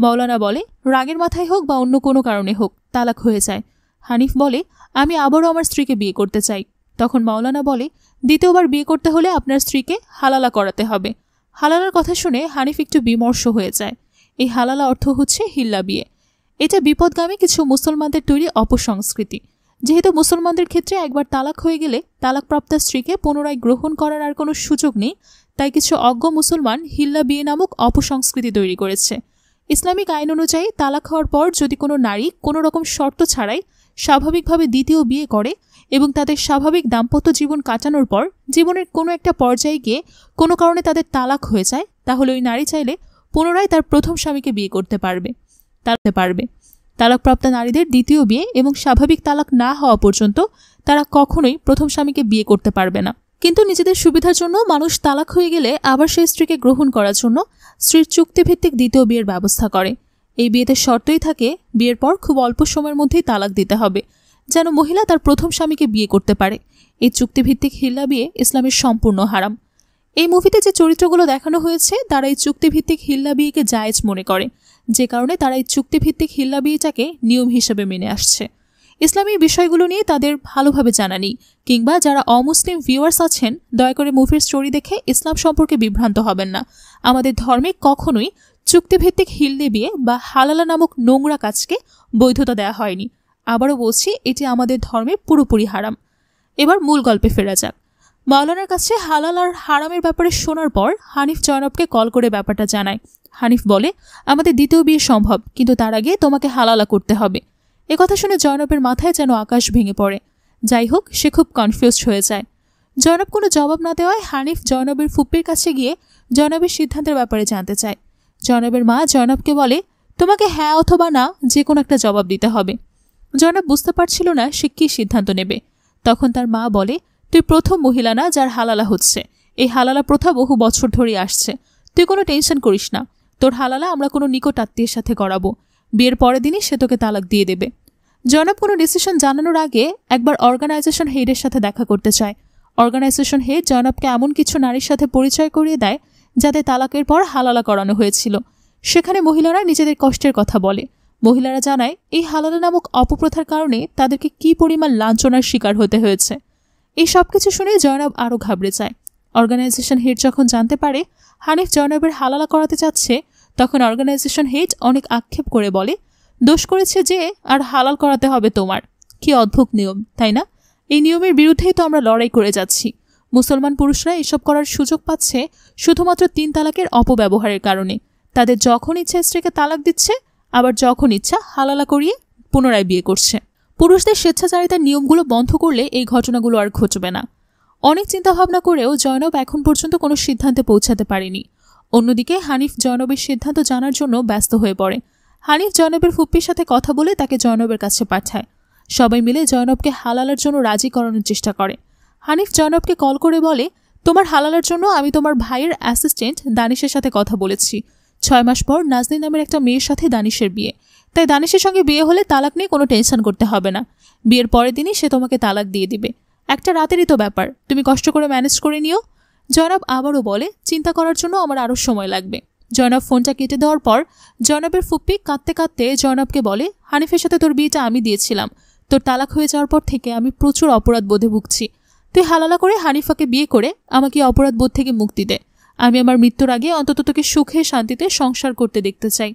মাওলানা বলে, রাগের মাথায় হোক বা অন্য কোনো কারণে হোক, তালাক হয়ে যায়। হানিফ বলে, আমি আবারও আমার স্ত্রীকে বিয়ে করতে চাই। তখন মাওলানা বলে, দ্বিতীয়বার বিয়ে করতে হলে আপনার স্ত্রীকে হালালা করাতে হবে। হালালার কথা শুনে হানিফ একটু বিমর্ষ হয়ে যায়। এই হালালা অর্থ হচ্ছে হিল্লা বিয়ে। এটা বিপদগামী কিছু মুসলমানদের তৈরি অপসংস্কৃতি। যেহেতু মুসলমানদের ক্ষেত্রে একবার তালাক হয়ে গেলে তালাকপ্রাপ্ত স্ত্রীকে পুনরায় গ্রহণ করার আর কোনো সুযোগ নেই, তাই কিছু অজ্ঞ মুসলমান হিল্লা বিয়ে নামক অপসংস্কৃতি তৈরি করেছে। ইসলামিক আইন অনুযায়ী তালাক হওয়ার পর যদি কোনো নারী কোনো রকম শর্ত ছাড়াই স্বাভাবিকভাবে দ্বিতীয় বিয়ে করে এবং তাদের স্বাভাবিক দাম্পত্য জীবন কাটানোর পর জীবনের কোনো একটা পর্যায়ে গিয়ে কোনো কারণে তাদের তালাক হয়ে যায়, তাহলে ওই নারী চাইলে পুনরায় তার প্রথম স্বামীকে বিয়ে করতে পারবে। তালাকপ্রাপ্ত নারীদের দ্বিতীয় বিয়ে এবং স্বাভাবিক তালাক না হওয়া পর্যন্ত তারা কখনোই প্রথম স্বামীকে বিয়ে করতে পারবে না। কিন্তু নিজেদের সুবিধার জন্য মানুষ তালাক হয়ে গেলে আবার সেই স্ত্রীকে গ্রহণ করার জন্য স্ত্রীর চুক্তিভিত্তিক দ্বিতীয় বিয়ের ব্যবস্থা করে। এই বিয়েতে শর্তই থাকে, বিয়ের পর খুব অল্প সময়ের মধ্যেই তালাক দিতে হবে, যেন মহিলা তার প্রথম স্বামীকে বিয়ে করতে পারে। এই চুক্তিভিত্তিক হিল্লা বিয়ে ইসলামের সম্পূর্ণ হারাম। এই মুভিতে যে চরিত্রগুলো দেখানো হয়েছে তারা এই চুক্তিভিত্তিক হিল্লা বিয়েকে জায়েজ মনে করে, যে কারণে তারা এই চুক্তিভিত্তিক হিল্লা বিয়েটাকে নিয়ম হিসেবে মেনে আসছে। ইসলামী বিষয়গুলো নিয়ে তাদের ভালোভাবে জানা নেই, কিংবা যারা অমুসলিম ভিউয়ার্স আছেন, দয়া করে মুভির স্টোরি দেখে ইসলাম সম্পর্কে বিভ্রান্ত হবেন না। আমাদের ধর্মে কখনোই চুক্তিভিত্তিক হিল্লে বিয়ে বা হালালা নামক নোংরা কাজকে বৈধতা দেওয়া হয়নি। আবারও বলছি, এটি আমাদের ধর্মে পুরোপুরি হারাম। এবার মূল গল্পে ফেরা যাক। মাওলানার কাছে হালাল আর হারামের ব্যাপারে শোনার পর হানিফ জয়নবকে কল করে ব্যাপারটা জানায়। হানিফ বলে, আমাদের দ্বিতীয় বিয়ে সম্ভব, কিন্তু তার আগে তোমাকে হালালা করতে হবে। একথা শুনে জয়নবের মাথায় যেন আকাশ ভেঙে পড়ে। যাই হোক, সে খুব কনফিউজড হয়ে যায়। জয়নব কোনো জবাব না দেওয়ায় হানিফ জয়নবের ফুপ্পির কাছে গিয়ে জয়নবের সিদ্ধান্তের ব্যাপারে জানতে চায়। জয়নবের মা জয়নবকে বলে, তোমাকে হ্যাঁ অথবা না যে কোনো একটা জবাব দিতে হবে। জয়নব বুঝতে পারছিল না সে কী সিদ্ধান্ত নেবে। তখন তার মা বলে, তুই প্রথম মহিলা না যার হালালা হচ্ছে। এই হালালা প্রথা বহু বছর ধরেই আসছে। তুই কোনো টেনশন করিস না, তোর হালালা আমরা কোনো নিকট আত্মীয়ের সাথে করাবো। বিয়ের পরের দিনই সে তোকে তালাক দিয়ে দেবে। জয়নব কোনো ডিসিশন জানানোর আগে একবার অর্গানাইজেশন হেডের সাথে দেখা করতে চায়। অর্গানাইজেশন হেড জয়নবকে এমন কিছু নারীর সাথে পরিচয় করিয়ে দেয় যাদের তালাকের পর হালালা করানো হয়েছিল। সেখানে মহিলারা নিজেদের কষ্টের কথা বলে। মহিলারা জানায় এই হালালা নামক অপপ্রথার কারণে তাদেরকে কী পরিমাণ লাঞ্ছনার শিকার হতে হয়েছে। এই সব কিছু শুনে জয়নব আরও ঘাবড়ে যায়। অর্গানাইজেশন হেড যখন জানতে পারে হানিফ জয়নবের হালালা করাতে চাচ্ছে, তখন অর্গানাইজেশন হেড অনেক আক্ষেপ করে বলে, দোষ করেছে যে আর হালাল করাতে হবে তোমার। কি অদ্ভুত নিয়ম, তাই না? এই নিয়মের বিরুদ্ধেই তো আমরা লড়াই করে যাচ্ছি। মুসলমান পুরুষরা এসব করার সুযোগ পাচ্ছে শুধুমাত্র 3 তালাকের অপব্যবহারের কারণে। তাদের যখন ইচ্ছা স্ত্রীকে তালাক দিচ্ছে, আবার যখন ইচ্ছা হালালা করিয়ে পুনরায় বিয়ে করছে। পুরুষদের স্বেচ্ছাচারিতার নিয়মগুলো বন্ধ করলে এই ঘটনাগুলো আর ঘটবে না। অনেক চিন্তাভাবনা করেও জয়নব এখন পর্যন্ত কোনো সিদ্ধান্তে পৌঁছাতে পারেনি। অন্যদিকে হানিফ জয়নবের সিদ্ধান্ত জানার জন্য ব্যস্ত হয়ে পড়ে। হানিফ জয়নবের ফুপ্পির সাথে কথা বলে তাকে জয়নবের কাছে পাঠায়। সবাই মিলে জয়নবকে হালালার জন্য রাজি করানোর চেষ্টা করে। হানিফ জয়নবকে কল করে বলে, তোমার হালালার জন্য আমি তোমার ভাইয়ের অ্যাসিস্ট্যান্ট দানিশের সাথে কথা বলেছি। 6 মাস পর নাজনীন নামের একটা মেয়ের সাথে দানিশের বিয়ে। তাই দানিশের সঙ্গে বিয়ে হলে তালাক নিয়ে কোনো টেনশন করতে হবে না। বিয়ের পরের দিনই সে তোমাকে তালাক দিয়ে দিবে। একটা রাতেরই তো ব্যাপার, তুমি কষ্ট করে ম্যানেজ করে নিও। জয়নব আবারও বলে, চিন্তা করার জন্য আমার আরও সময় লাগবে। জয়নব ফোনটা কেটে দেওয়ার পর জয়নবের ফুপ্পি কাঁদতে কাঁদতে জয়নবকে বলে, হানিফের সাথে তোর বিয়েটা আমি দিয়েছিলাম। তোর তালাক হয়ে যাওয়ার পর থেকে আমি প্রচুর অপরাধ বোধে ভুগছি। তুই হালালা করে হানিফাকে বিয়ে করে আমাকে অপরাধ বোধ থেকে মুক্তি দে। আমি আমার মৃত্যুর আগে অন্তত তোকে সুখে শান্তিতে সংসার করতে দেখতে চাই।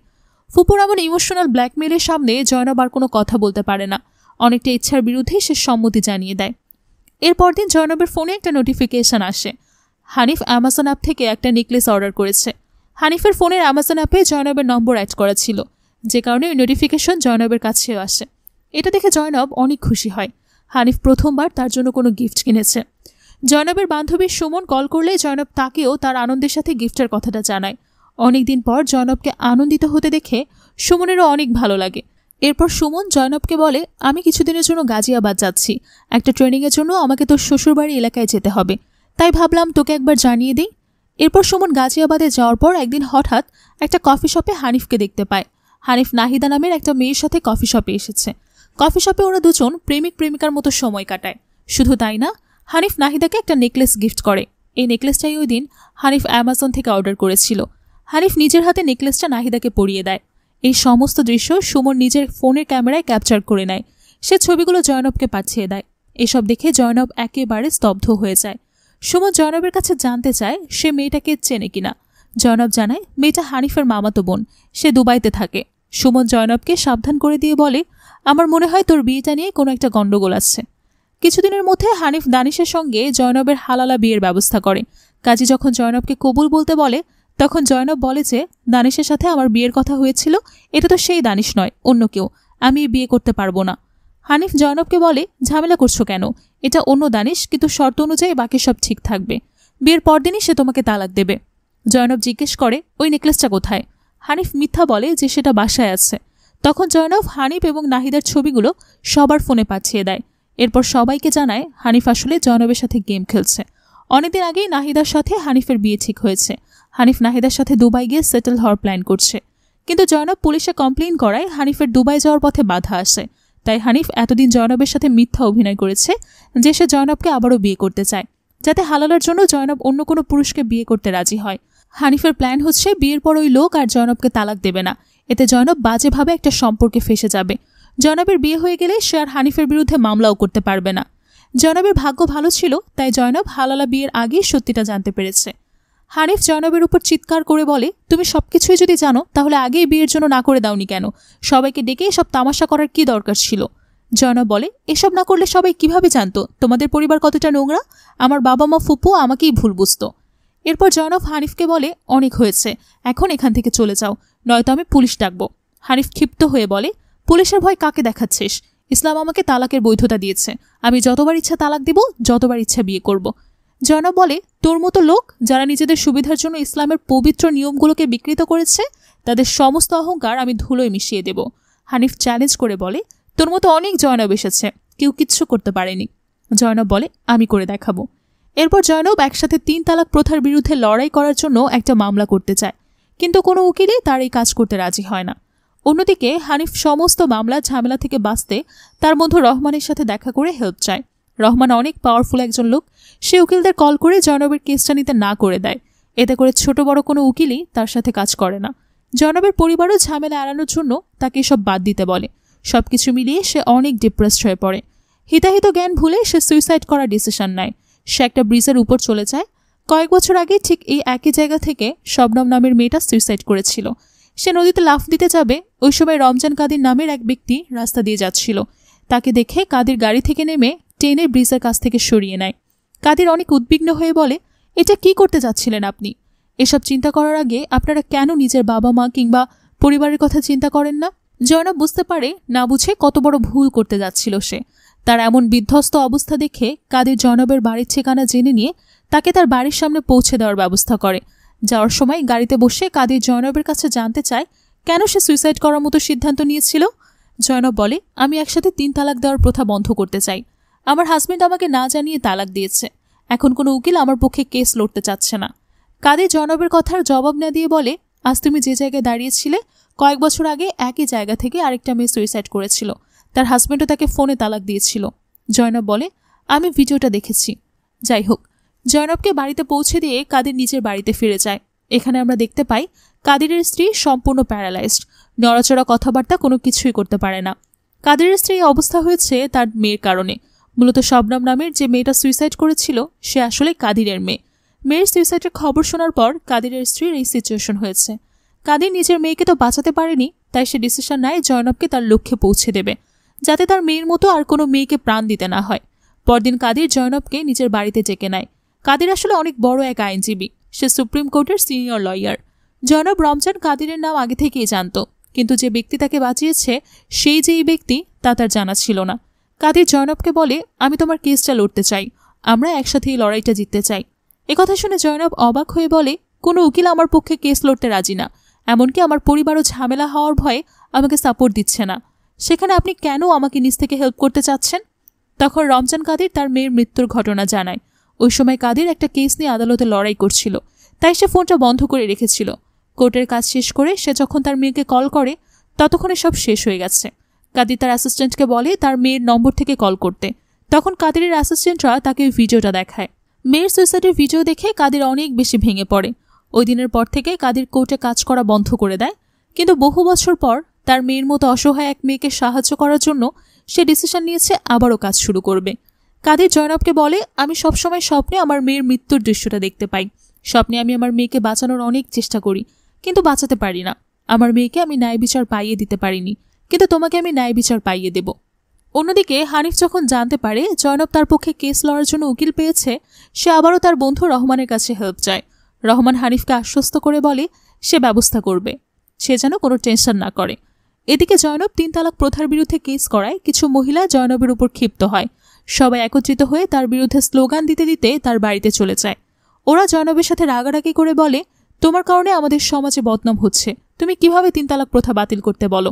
ফুপুর এমন ইমোশনাল ব্ল্যাকমেলের সামনে জয়নব আর কোনো কথা বলতে পারে না। অনেকটা ইচ্ছার বিরুদ্ধেই সে সম্মতি জানিয়ে দেয়। এরপর দিন জয়নবের ফোনে একটা নোটিফিকেশন আসে। হানিফ অ্যামাজন অ্যাপ থেকে একটা নেকলেস অর্ডার করেছে। হানিফের ফোনের অ্যামাজন অ্যাপে জয়নবের নম্বর অ্যাড করা ছিল, যে কারণে ওই নোটিফিকেশন জয়নবের কাছেও আসে। এটা দেখে জয়নব অনেক খুশি হয়। হানিফ প্রথমবার তার জন্য কোনো গিফট কিনেছে। জয়নবের বান্ধবী সুমন কল করলে জয়নব তাকেও তার আনন্দের সাথে গিফটের কথাটা জানায়। অনেকদিন পর জয়নবকে আনন্দিত হতে দেখে সুমনেরও অনেক ভালো লাগে। এরপর সুমন জয়নবকে বলে, আমি কিছুদিনের জন্য গাজিয়াবাদ যাচ্ছি, একটা ট্রেনিংয়ের জন্য আমাকে তোর শ্বশুরবাড়ি এলাকায় যেতে হবে, তাই ভাবলাম তোকে একবার জানিয়ে দিই। এরপর সুমন গাজিয়াবাদে যাওয়ার পর একদিন হঠাৎ একটা কফি শপে হানিফকে দেখতে পায়। হানিফ নাহিদা নামের একটা মেয়ের সাথে কফি শপে এসেছে। কফি শপে ওরা দুজন প্রেমিক প্রেমিকার মতো সময় কাটায়। শুধু তাই না, হানিফ নাহিদাকে একটা নেকলেস গিফট করে। এই নেকলেসটাই ওই দিন হানিফ অ্যামাজন থেকে অর্ডার করেছিল। হানিফ নিজের হাতে নেকলেসটা নাহিদাকে পরিয়ে দেয়। এই সমস্ত দৃশ্য সুমন নিজের ফোনের ক্যামেরায় ক্যাপচার করে নেয়। সে ছবিগুলো জয়নবকে পাঠিয়ে দেয়। এসব দেখে জয়নব একেবারে স্তব্ধ হয়ে যায়। সুমন জয়নবের কাছে জানতে চায় সে মেয়েটাকে চেনে কিনা। জয়নব জানায় মেয়েটা হানিফের মামাতো বোন, সে দুবাইতে থাকে। সুমন জয়নবকে সাবধান করে দিয়ে বলে, আমার মনে হয় তোর বিয়েটা নিয়ে কোনো একটা গন্ডগোল আছে। কিছুদিনের মধ্যে হানিফ দানিশের সঙ্গে জয়নবের হালালা বিয়ের ব্যবস্থা করে। কাজী যখন জয়নবকে কবুল বলতে বলে, তখন জয়নব বলে যে দানিশের সাথে আমার বিয়ের কথা হয়েছিল, এটা তো সেই দানিশ নয়, অন্য কেউ, আমি বিয়ে করতে পারবো না। হানিফ জয়নবকে বলে, ঝামেলা করছো কেন, এটা অন্য দানিশ, কিন্তু শর্ত অনুযায়ী বাকি সব ঠিক থাকবে, বিয়ের পরদিনই সে তোমাকে তালাক দেবে। জয়নব জিজ্ঞেস করে, ওই নেকলেসটা কোথায়? হানিফ মিথ্যা বলে যে সেটা বাসায় আছে। তখন জয়নব হানিফ এবং নাহিদার ছবিগুলো সবার ফোনে পাঠিয়ে দেয়। এরপর সবাইকে জানায় হানিফ আসলে জয়নবের সাথে গেম খেলছে। অনেকদিন আগেই নাহিদার সাথে হানিফের বিয়ে ঠিক হয়েছে। হানিফ নাহিদার সাথে দুবাই গিয়ে সেটেল হওয়ার প্ল্যান করছে, কিন্তু জয়নব পুলিশে কমপ্লেইন করায় হানিফের দুবাই যাওয়ার পথে বাধা আসে। তাই হানিফ এতদিন জয়নবের সাথে মিথ্যা অভিনয় করেছে যে সে জয়নবকে আবারও বিয়ে করতে চায়, যাতে হালালার জন্য জয়নব অন্য কোনো পুরুষকে বিয়ে করতে রাজি হয়। হানিফের প্ল্যান হচ্ছে বিয়ের পর ওই লোক আর জয়নবকে তালাক দেবে না, এতে জয়নব বাজেভাবে একটা সম্পর্কে ফেসে যাবে। জয়নবের বিয়ে হয়ে গেলে সে আর হানিফের বিরুদ্ধে মামলাও করতে পারবে না। জয়নবের ভাগ্য ভালো ছিল, তাই জয়নব হালালা বিয়ের আগেই সত্যিটা জানতে পেরেছে। হানিফ জয়নবের উপর চিৎকার করে বলে, তুমি সবকিছুই যদি জানো তাহলে আগেই বিয়ের জন্য না করে দাওনি কেন? সবাইকে ডেকে সব তামাশা করার কি দরকার ছিল? জয়নব বলে, এসব না করলে সবাই কিভাবে জানতো তোমাদের পরিবার কতটা নোংরা? আমার বাবা মা ফুপু আমাকেই ভুল বুঝতো। এরপর জয়নব হানিফকে বলে, অনেক হয়েছে, এখন এখান থেকে চলে যাও, নয়তো আমি পুলিশ ডাকবো। হানিফ ক্ষিপ্ত হয়ে বলে, পুলিশের ভয় কাকে দেখাচ্ছিস? ইসলাম আমাকে তালাকের বৈধতা দিয়েছে, আমি যতবার ইচ্ছা তালাক দিব, যতবার ইচ্ছা বিয়ে করব। জয়নব বলে, তোর মতো লোক যারা নিজেদের সুবিধার জন্য ইসলামের পবিত্র নিয়মগুলোকে বিকৃত করেছে, তাদের সমস্ত অহংকার আমি ধুলোয় মিশিয়ে দেব। হানিফ চ্যালেঞ্জ করে বলে, তোর মতো অনেক জয়নব এসেছে, কেউ কিচ্ছু করতে পারেনি। জয়নব বলে, আমি করে দেখাবো। এরপর জয়নব একসাথে 3 তালাক প্রথার বিরুদ্ধে লড়াই করার জন্য একটা মামলা করতে চায়, কিন্তু কোনো উকিলই তার এই কাজ করতে রাজি হয় না। অন্যদিকে হানিফ সমস্ত মামলা ঝামেলা থেকে বাঁচতে তার বন্ধু রহমানের সাথে দেখা করে হেল্প চায়। রহমান অনেক পাওয়ারফুল একজন লোক, সে উকিলদের কল করে জয়নবের কেসটা নিতে না করে দেয়। এতে করে ছোট বড় কোনো উকিলই তার সাথে কাজ করে না। জয়নবের পরিবারও ঝামেলা এড়ানোর জন্য তাকে সব বাদ দিতে বলে। সবকিছু মিলিয়ে সে অনেক ডিপ্রেসড হয়ে পড়ে। হিতাহিত জ্ঞান ভুলে সে সুইসাইড করার ডিসিশন নেয়। সে একটা ব্রিজের উপর চলে যায়। কয়েক বছর আগে ঠিক এই একই জায়গা থেকে শবনম নামের মেয়েটা সুইসাইড করেছিল। সে নদীতে লাফ দিতে যাবে, ওই সময় রমজান কাদির নামের এক ব্যক্তি রাস্তা দিয়ে যাচ্ছিল। তাকে দেখে কাদির গাড়ি থেকে নেমে টেনে ব্রিজের কাছ থেকে সরিয়ে নেয়। কাদির অনেক উদ্বিগ্ন হয়ে বলে, এটা কি করতে যাচ্ছিলেন আপনি? এসব চিন্তা করার আগে আপনারা কেন নিজের বাবা মা কিংবা পরিবারের কথা চিন্তা করেন না? জয়নব বুঝতে পারে না বুঝে কত বড় ভুল করতে যাচ্ছিল সে। তার এমন বিধ্বস্ত অবস্থা দেখে কাদির জয়নবের বাড়ির ঠিকানা জেনে নিয়ে তাকে তার বাড়ির সামনে পৌঁছে দেওয়ার ব্যবস্থা করে। যাওয়ার সময় গাড়িতে বসে কাদির জয়নবের কাছে জানতে চায় কেন সে সুইসাইড করার মতো সিদ্ধান্ত নিয়েছিল। জয়নব বলে, আমি একসাথে 3 তালাক দেওয়ার প্রথা বন্ধ করতে চাই। আমার হাজবেন্ড আমাকে না জানিয়ে তালাক দিয়েছে, এখন কোনো উকিল আমার পক্ষে কেস লড়তে চাচ্ছে না। কাদির জয়নবের কথার জবাব না দিয়ে বলে, আজ তুমি যে জায়গায় দাঁড়িয়েছিলে কয়েক বছর আগে একই জায়গা থেকে আরেকটা মেয়ে সুইসাইড করেছিল, তার হাজবেন্ডও তাকে ফোনে তালাক দিয়েছিল। জয়নব বলে, আমি ভিডিওটা দেখেছি। যাই হোক, জয়নবকে বাড়িতে পৌঁছে দিয়ে কাদির নিজের বাড়িতে ফিরে যায়। এখানে আমরা দেখতে পাই কাদিরের স্ত্রী সম্পূর্ণ প্যারালাইজড, নড়াচড়া কথাবার্তা কোনো কিছুই করতে পারে না। কাদিরের স্ত্রী অবস্থা হয়েছে তার মেয়ের কারণে। মূলত শবনম নামের যে মেয়েটা সুইসাইড করেছিল সে আসলে কাদিরের মেয়ে। মেয়ের সুইসাইডের খবর শোনার পর কাদিরের স্ত্রীর এই সিচুয়েশন হয়েছে। কাদির নিজের মেয়েকে তো বাঁচাতে পারেনি, তাই সে ডিসিশন নেয় জয়নবকে তার লক্ষ্যে পৌঁছে দেবে, যাতে তার মেয়ের মতো আর কোনো মেয়েকে প্রাণ দিতে না হয়। পরদিন কাদির জয়নবকে নিজের বাড়িতে ডেকে নেয়। কাদির আসলে অনেক বড় এক আইনজীবী, সে সুপ্রিম কোর্টের সিনিয়র লয়ার। জনাব রমজান কাদিরের নাম আগে থেকেই জানত, কিন্তু যে ব্যক্তি তাকে বাঁচিয়েছে সেই যেই ব্যক্তি তা তার জানা ছিল না। কাদির জয়নবকে বলে, আমি তোমার কেসটা লড়তে চাই, আমরা একসাথে এই লড়াইটা জিততে চাই। একথা শুনে জয়নব অবাক হয়ে বলে, কোনো উকিল আমার পক্ষে কেস লড়তে রাজি না, এমনকি আমার পরিবারও ঝামেলা হওয়ার ভয়ে আমাকে সাপোর্ট দিচ্ছে না, সেখানে আপনি কেন আমাকে নিজ থেকে হেল্প করতে চাচ্ছেন? তখন রমজান কাদির তার মেয়ের মৃত্যুর ঘটনা জানায়। ওই সময় কাদির একটা কেস নিয়ে আদালতে লড়াই করছিল, তাই সে ফোনটা বন্ধ করে রেখেছিল। কোর্টের কাজ শেষ করে সে যখন তার মেয়েকে কল করে ততক্ষণে সব শেষ হয়ে গেছে। কাদির তার অ্যাসিস্ট্যান্টকে বলে তার মেয়ের নম্বর থেকে কল করতে। তখন কাদিরের অ্যাসিস্ট্যান্টরা তাকে ভিডিওটা দেখায়। মেয়ের সুইসাইডের ভিডিও দেখে কাদির অনেক বেশি ভেঙে পড়ে। ওই দিনের পর থেকে কাদির কোর্টে কাজ করা বন্ধ করে দেয়। কিন্তু বহু বছর পর তার মেয়ের মতো অসহায় এক মেয়েকে সাহায্য করার জন্য সে ডিসিশন নিয়েছে আবারও কাজ শুরু করবে। কাদির জয়নবকে বলে, আমি সবসময় স্বপ্নে আমার মেয়ের মৃত্যুর দৃশ্যটা দেখতে পাই। স্বপ্নে আমি আমার মেয়েকে বাঁচানোর অনেক চেষ্টা করি, কিন্তু বাঁচাতে পারি না। আমার মেয়েকে আমি ন্যায় বিচার পাইয়ে দিতে পারিনি, কিন্তু তোমাকে আমি ন্যায় বিচার পাইয়ে দেব। অন্যদিকে হানিফ যখন জানতে পারে জয়নব তার পক্ষে কেস লড়ার জন্য উকিল পেয়েছে, সে আবারও তার বন্ধু রহমানের কাছে হেল্প চায়। রহমান হানিফকে আশ্বস্ত করে বলে সে ব্যবস্থা করবে, সে যেন কোনো টেনশন না করে। এদিকে জয়নব 3 তালাক প্রথার বিরুদ্ধে কেস করায় কিছু মহিলা জয়নবের উপর ক্ষিপ্ত হয়। সবাই একত্রিত হয়ে তার বিরুদ্ধে স্লোগান দিতে দিতে তার বাড়িতে চলে যায়। ওরা জয়নবের সাথে রাগারাগি করে বলে, তোমার কারণে আমাদের সমাজে বদনাম হচ্ছে, তুমি কিভাবে 3 তালাক প্রথা বাতিল করতে বলো?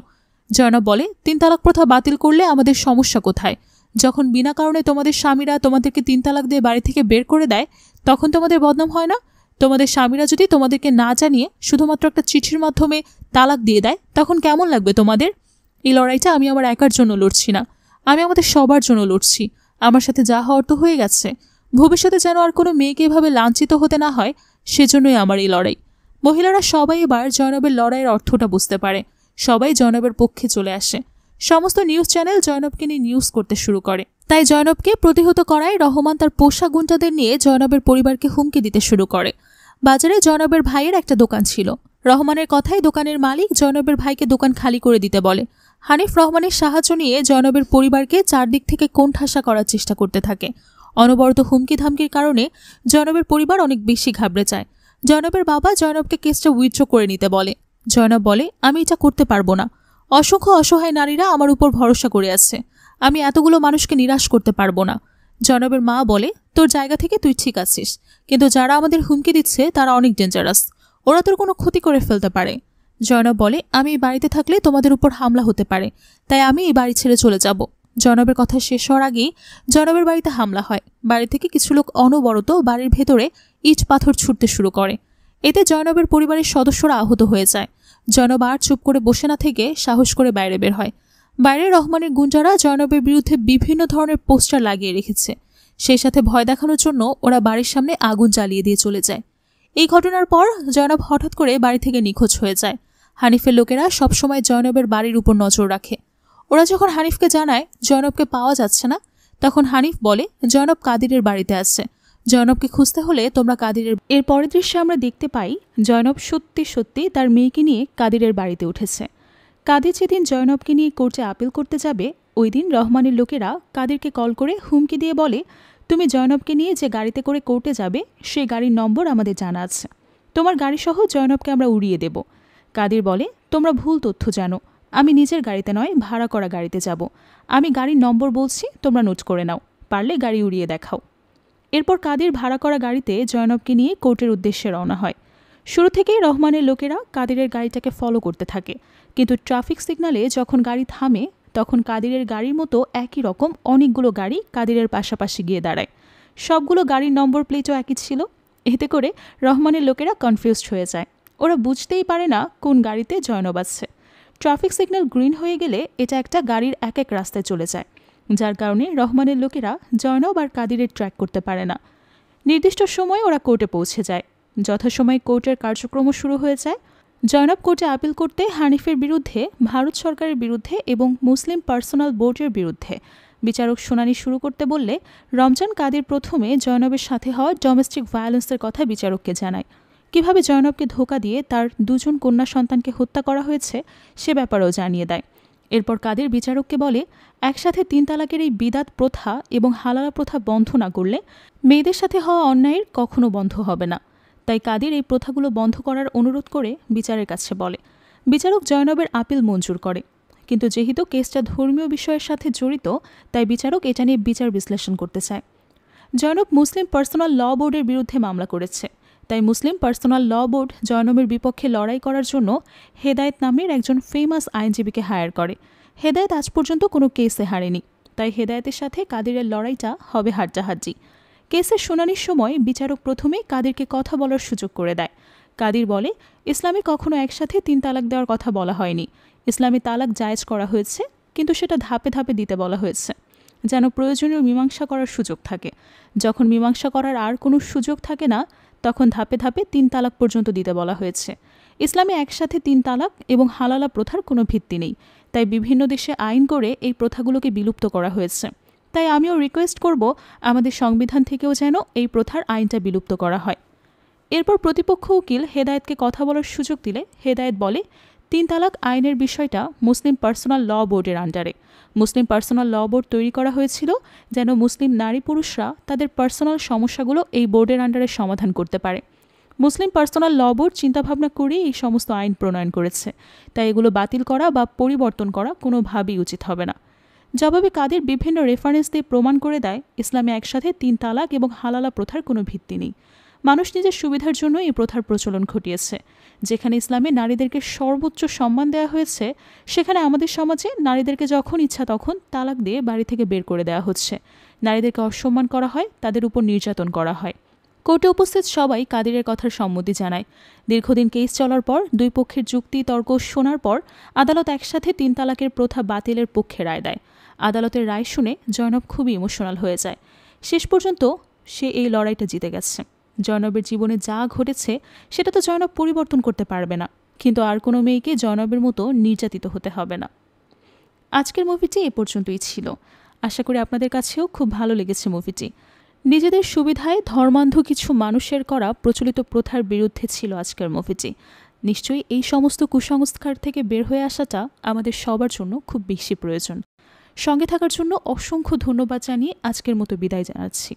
জয়নব বলে, 3 তালাক প্রথা বাতিল করলে আমাদের সমস্যা কোথায়? যখন বিনা কারণে তোমাদের স্বামীরা তোমাদেরকে 3 তালাক দিয়ে বাড়ি থেকে বের করে দেয়, তখন তোমাদের বদনাম হয় না? তোমাদের স্বামীরা যদি তোমাদেরকে না জানিয়ে শুধুমাত্র একটা চিঠির মাধ্যমে তালাক দিয়ে দেয়, তখন কেমন লাগবে তোমাদের? এই লড়াইটা আমি আমার একার জন্য লড়ছি না, আমি আমাদের সবার জন্য লড়ছি। আমার সাথে যা হওয়ার তো হয়ে গেছে, ভবিষ্যতে যেন আর কোনো মেয়েকে এভাবে লাঞ্ছিত হতে না হয়, সেজন্যই আমার এই লড়াই। মহিলারা সবাই এবার জয়নবের লড়াইয়ের অর্থটা বুঝতে পারে। সবাই জয়নবের পক্ষে চলে আসে। সমস্ত নিউজ চ্যানেল জয়নবকে নিয়ে নিউজ করতে শুরু করে। তাই জয়নবকে প্রতিহত করায় রহমান তার পোষা গুন্ডাদের নিয়ে জয়নবের পরিবারকে হুমকি দিতে শুরু করে। বাজারে জয়নবের ভাইয়ের একটা দোকান ছিল। রহমানের কথায় দোকানের মালিক জয়নবের ভাইকে দোকান খালি করে দিতে বলে। হানিফ রহমানের সাহায্য নিয়ে জয়নবের পরিবারকে চারদিক থেকে কোণঠাসা করার চেষ্টা করতে থাকে। অনবরত হুমকি ধামকির কারণে জয়নবের পরিবার অনেক বেশি ঘাবড়ে যায়। জয়নবের বাবা জয়নবকে কেসটা উইথড্র করে নিতে বলে। জয়নব বলে, আমি এটা করতে পারবো না। অসংখ্য অসহায় নারীরা আমার উপর ভরসা করে আছে, আমি এতগুলো মানুষকে নিরাশ করতে পারবো না। জয়নবের মা বলে, তোর জায়গা থেকে তুই ঠিক আছিস, কিন্তু যারা আমাদের হুমকি দিচ্ছে তারা অনেক ডেঞ্জারাস, ওরা তোর কোনো ক্ষতি করে ফেলতে পারে। জয়নব বলে, আমি এই বাড়িতে থাকলে তোমাদের উপর হামলা হতে পারে, তাই আমি এই বাড়ি ছেড়ে চলে যাব। জয়নবের কথা শেষ হওয়ার আগেই জয়নবের বাড়িতে হামলা হয়। বাড়ি থেকে কিছু লোক অনবরত বাড়ির ভেতরে ইট পাথর ছুটতে শুরু করে। এতে জয়নবের পরিবারের সদস্যরা আহত হয়ে যায়। জয়নব আর চুপ করে বসে না থেকে সাহস করে বাইরে বের হয়। বাইরে রহমানের গুন্ডারা জয়নবের বিরুদ্ধে বিভিন্ন ধরনের পোস্টার লাগিয়ে রেখেছে। সেই সাথে ভয় দেখানোর জন্য ওরা বাড়ির সামনে আগুন জ্বালিয়ে দিয়ে চলে যায়। এই ঘটনার পর জয়নব হঠাৎ করে বাড়ি থেকে নিখোঁজ হয়ে যায়। হানিফের লোকেরা সবসময় জয়নবের বাড়ির উপর নজর রাখে। ওরা যখন হানিফকে জানায় জয়নবকে পাওয়া যাচ্ছে না, তখন হানিফ বলে জয়নব কাদিরের বাড়িতে আছে, জয়নবকে খুঁজতে হলে তোমরা কাদিরের। এর পরের দৃশ্যে আমরা দেখতে পাই জয়নব সত্যি সত্যি তার মেয়েকে নিয়ে কাদিরের বাড়িতে উঠেছে। কাদির যেদিন জয়নবকে নিয়ে কোর্টে আপিল করতে যাবে, ওই দিন রহমানের লোকেরা কাদিরকে কল করে হুমকি দিয়ে বলে, তুমি জয়নবকে নিয়ে যে গাড়িতে করে কোর্টে যাবে সেই গাড়ির নম্বর আমাদের জানা আছে, তোমার গাড়িসহ জয়নবকে আমরা উড়িয়ে দেব। কাদির বলে, তোমরা ভুল তথ্য জানো, আমি নিজের গাড়িতে নয় ভাড়া করা গাড়িতে যাব। আমি গাড়ির নম্বর বলছি, তোমরা নোট করে নাও, পারলে গাড়ি উড়িয়ে দেখাও। এরপর কাদির ভাড়া করা গাড়িতে জয়নবকে নিয়ে কোর্টের উদ্দেশ্যে রওনা হয়। শুরু থেকেই রহমানের লোকেরা কাদিরের গাড়িটাকে ফলো করতে থাকে, কিন্তু ট্রাফিক সিগন্যালে যখন গাড়ি থামে তখন কাদিরের গাড়ির মতো একই রকম অনেকগুলো গাড়ি কাদিরের পাশাপাশি গিয়ে দাঁড়ায়। সবগুলো গাড়ির নম্বর প্লেটও একই ছিল। এতে করে রহমানের লোকেরা কনফিউজড হয়ে যায়। ওরা বুঝতেই পারে না কোন গাড়িতে জয়নব আছে। ট্রাফিক সিগন্যাল গ্রিন হয়ে গেলে এটা একটা গাড়ির এক এক রাস্তায় চলে যায়, যার কারণে রহমানের লোকেরা জয়নব আর কাদিরের ট্র্যাক করতে পারে না। নির্দিষ্ট সময়ে ওরা কোর্টে পৌঁছে যায়। যথাসময়ে কোর্টের কার্যক্রম শুরু হয়ে যায়। জয়নব কোর্টে আপিল করতে হানিফের বিরুদ্ধে, ভারত সরকারের বিরুদ্ধে এবং মুসলিম পার্সোনাল বোর্ডের বিরুদ্ধে বিচারক শুনানি শুরু করতে বললে রমজান কাদির প্রথমে জয়নবের সাথে হওয়া ডোমেস্টিক ভায়োলেন্সের কথা বিচারককে জানায়। কিভাবে জয়নবকে ধোঁকা দিয়ে তার 2 কন্যা সন্তানকে হত্যা করা হয়েছে সে ব্যাপারেও জানিয়ে দেয়। এরপর কাদের বিচারককে বলে, একসাথে 3 তালাকের এই বিদাত প্রথা এবং হালালা প্রথা বন্ধ না করলে মেয়েদের সাথে হওয়া অন্যায়ের কখনো বন্ধ হবে না। তাই কাদের এই প্রথাগুলো বন্ধ করার অনুরোধ করে বিচারের কাছে বলে। বিচারক জয়নবের আপিল মঞ্জুর করে, কিন্তু যেহেতু কেসটা ধর্মীয় বিষয়ের সাথে জড়িত, তাই বিচারক এটা নিয়ে বিচার বিশ্লেষণ করতে চায়। জয়নব মুসলিম পার্সোনাল ল বোর্ডের বিরুদ্ধে মামলা করেছে, তাই মুসলিম পার্সোনাল ল বোর্ড জয়নবের বিপক্ষে লড়াই করার জন্য হেদায়েত নামের একজন ফেমাস আইনজীবীকে হায়ার করে। হেদায়েত আজ পর্যন্ত কোনো কেসে হারেনি, তাই হেদায়েতের সাথে কাদিরের লড়াইটা হবে হাড্ডাহাড্ডি। কেসের শুনানির সময় বিচারক প্রথমে কাদিরকে কথা বলার সুযোগ করে দেয়। কাদির বলে, ইসলামে কখনো একসাথে 3 তালাক দেওয়ার কথা বলা হয়নি। ইসলামে তালাক জায়েজ করা হয়েছে, কিন্তু সেটা ধাপে ধাপে দিতে বলা হয়েছে, যেন প্রয়োজনীয় মীমাংসা করার সুযোগ থাকে। যখন মীমাংসা করার আর কোনো সুযোগ থাকে না, তখন ধাপে ধাপে 3 তালাক পর্যন্ত দিতে বলা হয়েছে। ইসলামে একসাথে 3 তালাক এবং হালালা প্রথার কোনো ভিত্তি নেই, তাই বিভিন্ন দেশে আইন করে এই প্রথাগুলোকে বিলুপ্ত করা হয়েছে। তাই আমিও রিকোয়েস্ট করব, আমাদের সংবিধান থেকেও যেন এই প্রথার আইনটা বিলুপ্ত করা হয়। এরপর প্রতিপক্ষ উকিল হেদায়েতকে কথা বলার সুযোগ দিলে হেদায়েত বলে, 3 তালাক আইনের বিষয়টা মুসলিম পার্সোনাল ল বোর্ডের আন্ডারে। মুসলিম পার্সোনাল ল বোর্ড তৈরি করা হয়েছিল যেন মুসলিম নারী পুরুষরা তাদের পার্সোনাল সমস্যাগুলো এই বোর্ডের আন্ডারে সমাধান করতে পারে। মুসলিম পার্সোনাল ল বোর্ড চিন্তাভাবনা করে এই সমস্ত আইন প্রণয়ন করেছে, তাই এগুলো বাতিল করা বা পরিবর্তন করা কোনোভাবেই উচিত হবে না। জবাবে কাদের বিভিন্ন রেফারেন্স দিয়ে প্রমাণ করে দেয়, ইসলামে একসাথে 3 তালাক এবং হালালা প্রথার কোনো ভিত্তি নেই। মানুষ নিজের সুবিধার জন্য এই প্রথার প্রচলন ঘটিয়েছে। যেখানে ইসলামে নারীদেরকে সর্বোচ্চ সম্মান দেওয়া হয়েছে, সেখানে আমাদের সমাজে নারীদেরকে যখন ইচ্ছা তখন তালাক দিয়ে বাড়ি থেকে বের করে দেওয়া হচ্ছে। নারীদেরকে অসম্মান করা হয়, তাদের উপর নির্যাতন করা হয়। কোর্টে উপস্থিত সবাই কাদিরের কথার সম্মতি জানায়। দীর্ঘদিন কেস চলার পর 2 পক্ষের যুক্তি তর্ক শোনার পর আদালত একসাথে 3 তালাকের প্রথা বাতিলের পক্ষে রায় দেয়। আদালতের রায় শুনে জয়নব খুবই ইমোশনাল হয়ে যায়। শেষ পর্যন্ত সে এই লড়াইটা জিতে গেছে। জয়নবের জীবনে যা ঘটেছে সেটা তো জয়নব পরিবর্তন করতে পারবে না, কিন্তু আর কোনো মেয়েকে জয়নবের মতো নির্যাতিত হতে হবে না। আজকের মুভিটি এ পর্যন্তই ছিল। আশা করি আপনাদের কাছেও খুব ভালো লেগেছে মুভিটি। নিজেদের সুবিধায় ধর্মান্ধ কিছু মানুষের করা প্রচলিত প্রথার বিরুদ্ধে ছিল আজকের মুভিটি। নিশ্চয়ই এই সমস্ত কুসংস্কার থেকে বের হয়ে আসাটা আমাদের সবার জন্য খুব বেশি প্রয়োজন। সঙ্গে থাকার জন্য অসংখ্য ধন্যবাদ জানিয়ে আজকের মতো বিদায় জানাচ্ছি।